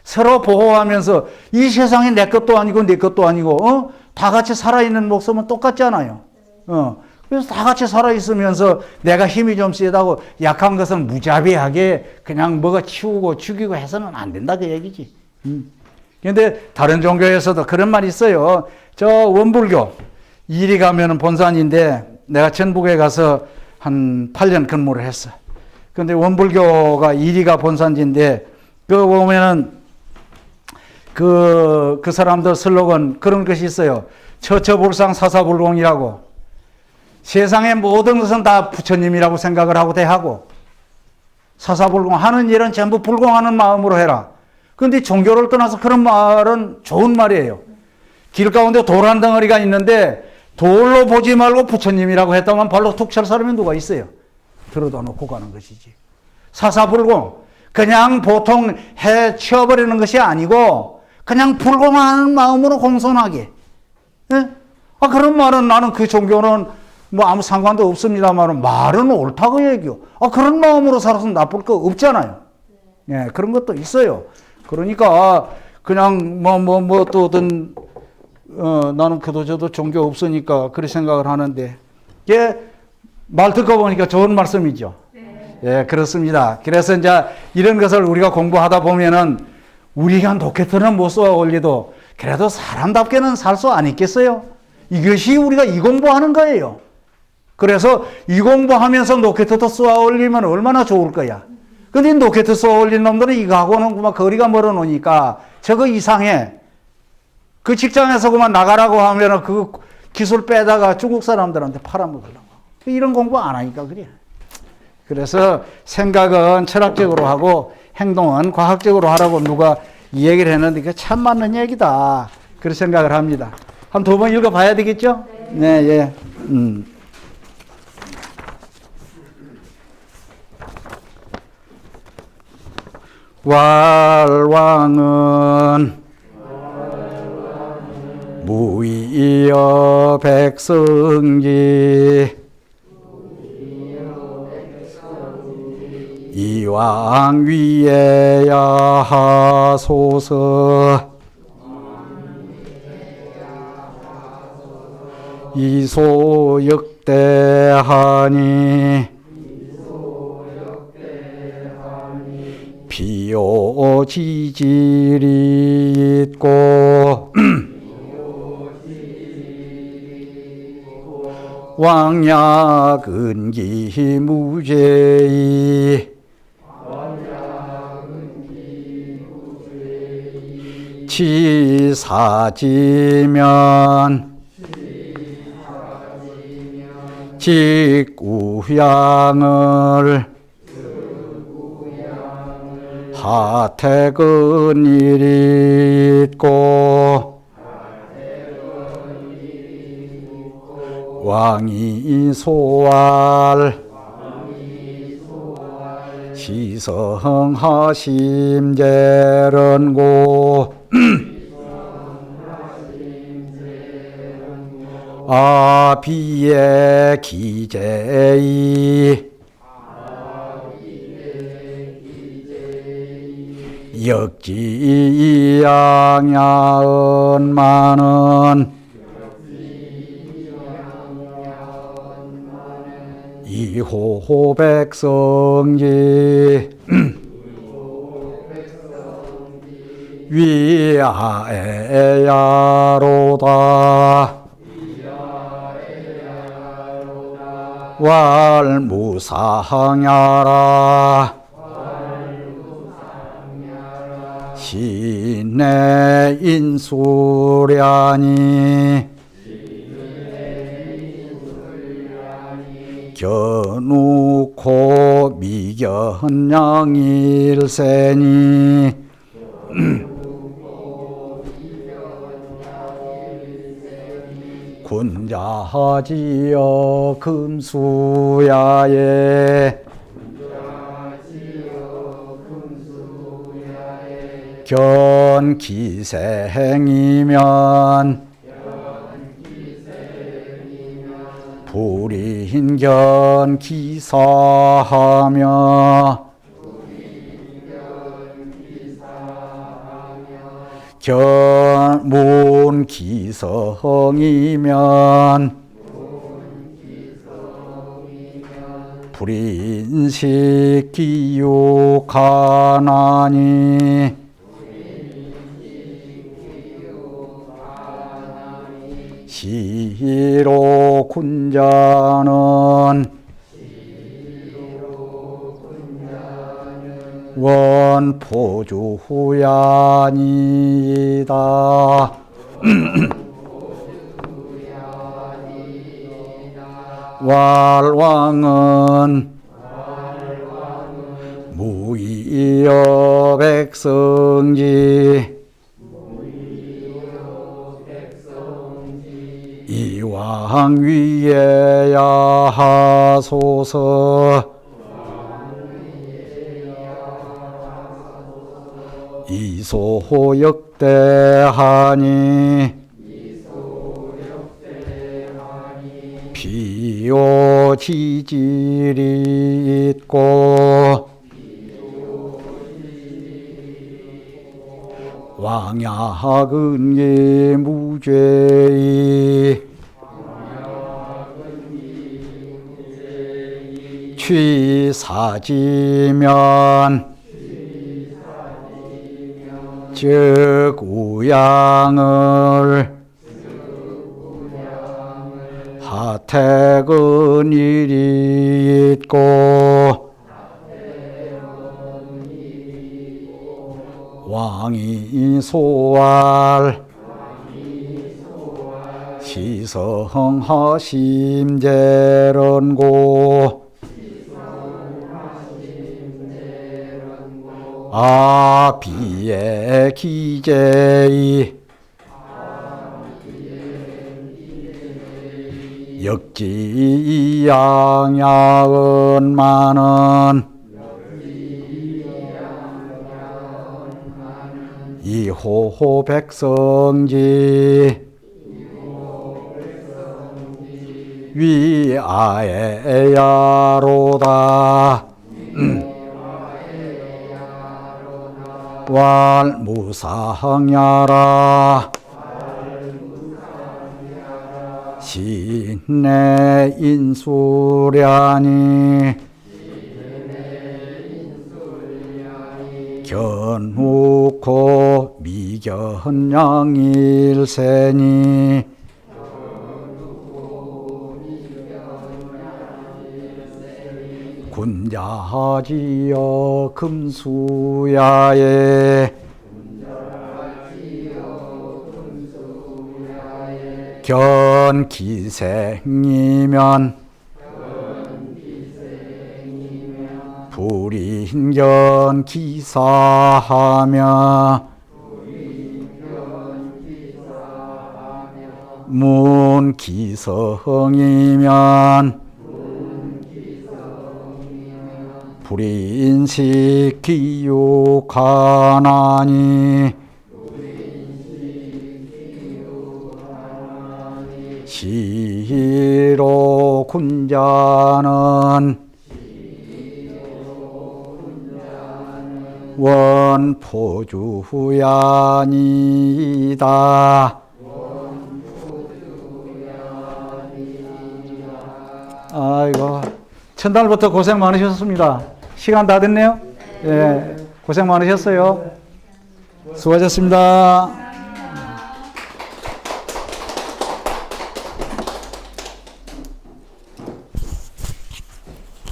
S1: 서로 보호하면서 이 세상이 내 것도 아니고 네 것도 아니고 다 같이 살아있는 목숨은 똑같잖아요. 그래서 다 같이 살아있으면서 내가 힘이 좀 세다고 약한 것은 무자비하게 그냥 먹어 치우고 죽이고 해서는 안 된다 그 얘기지. 근데 다른 종교에서도 그런 말이 있어요. 저 원불교 이리 가면은 본산인데 내가 전북에 가서 한 8년 근무를 했어. 근데 원불교가 이리가 본산지인데 그 보면은 그 사람들 슬로건 그런 것이 있어요. 처처불상 사사불공이라고. 세상의 모든 것은 다 부처님이라고 생각을 하고 대하고 사사불공 하는 일은 전부 불공하는 마음으로 해라. 그런데 종교를 떠나서 그런 말은 좋은 말이에요. 길 가운데 돌 한 덩어리가 있는데 돌로 보지 말고 부처님이라고 했다면 발로 툭 찰 사람이 누가 있어요? 들어다 놓고 가는 것이지. 사사불공 그냥 보통 해치워버리는 것이 아니고 그냥 불공하는 마음으로 공손하게. 예? 그런 말은 나는 그 종교는 뭐 아무 상관도 없습니다만 말은 옳다고 얘기요. 그런 마음으로 살아서 나쁠 거 없잖아요. 예, 그런 것도 있어요. 그러니까 그냥 또 어떤 나는 그도저도 종교 없으니까 그렇게 생각을 하는데 예, 말 듣고 보니까 좋은 말씀이죠. 네. 예, 그렇습니다. 그래서 이제 이런 것을 우리가 공부하다 보면은 우리가 로켓은 못 쏘아 올리도 그래도 사람답게는 살 수 안 있겠어요? 이것이 우리가 이 공부하는 거예요. 그래서 이 공부하면서 로켓도 쏘아 올리면 얼마나 좋을 거야. 근데 로켓 쏘아 올린 놈들은 이거하고는 그만 거리가 멀어 놓으니까 저거 이상해. 그 직장에서 그만 나가라고 하면 그 기술 빼다가 중국 사람들한테 팔아먹으려고. 이런 공부 안 하니까 그래. 그래서 생각은 철학적으로 하고 행동은 과학적으로 하라고 누가 이 얘기를 했는데 그게 참 맞는 얘기다. 그런 생각을 합니다. 한 두 번 읽어봐야 되겠죠? 네, 예. 왈왕은 무이여 백성기 이왕 위에야 하소서 이소역대하니 비요 지질이 있고 왕약은기 무죄이 치사지면 직구향을 하택은 일이 있고 왕이 소할 시성하심제런고 아비의 기제이 역지양야언만은 이호백성지 위아에야로다 왈무상야라 신내 인수ля니 견우코 미견양일세니 군자지여 금수야에 견기생이면 불인견기사하며 견문기성이면 불인식기육하나니 시로 군자는 원포주후야니다 왈왕은 무이여 백성지 이왕 위에야 하소서 이소역대하니 비요 지질이 있고 왕약은기 무죄이 취사지면 즉 우양을 하택은 일이 있고 왕이 소할 시성하심제런고 아비의 기제이 역지양야언만은 이호백성지 위아에야로다 왈무상야라 신내 인수ля니 견우코 미견양일세니 군자지여 금수야에 견기생이면 불인견기사하며 문기성이면 불인식 기육하나니 시로 군자는 원포주야니다. 아이고, 첫날부터 고생 많으셨습니다. 시간 다 됐네요. 예, 고생 많으셨어요. 수고하셨습니다.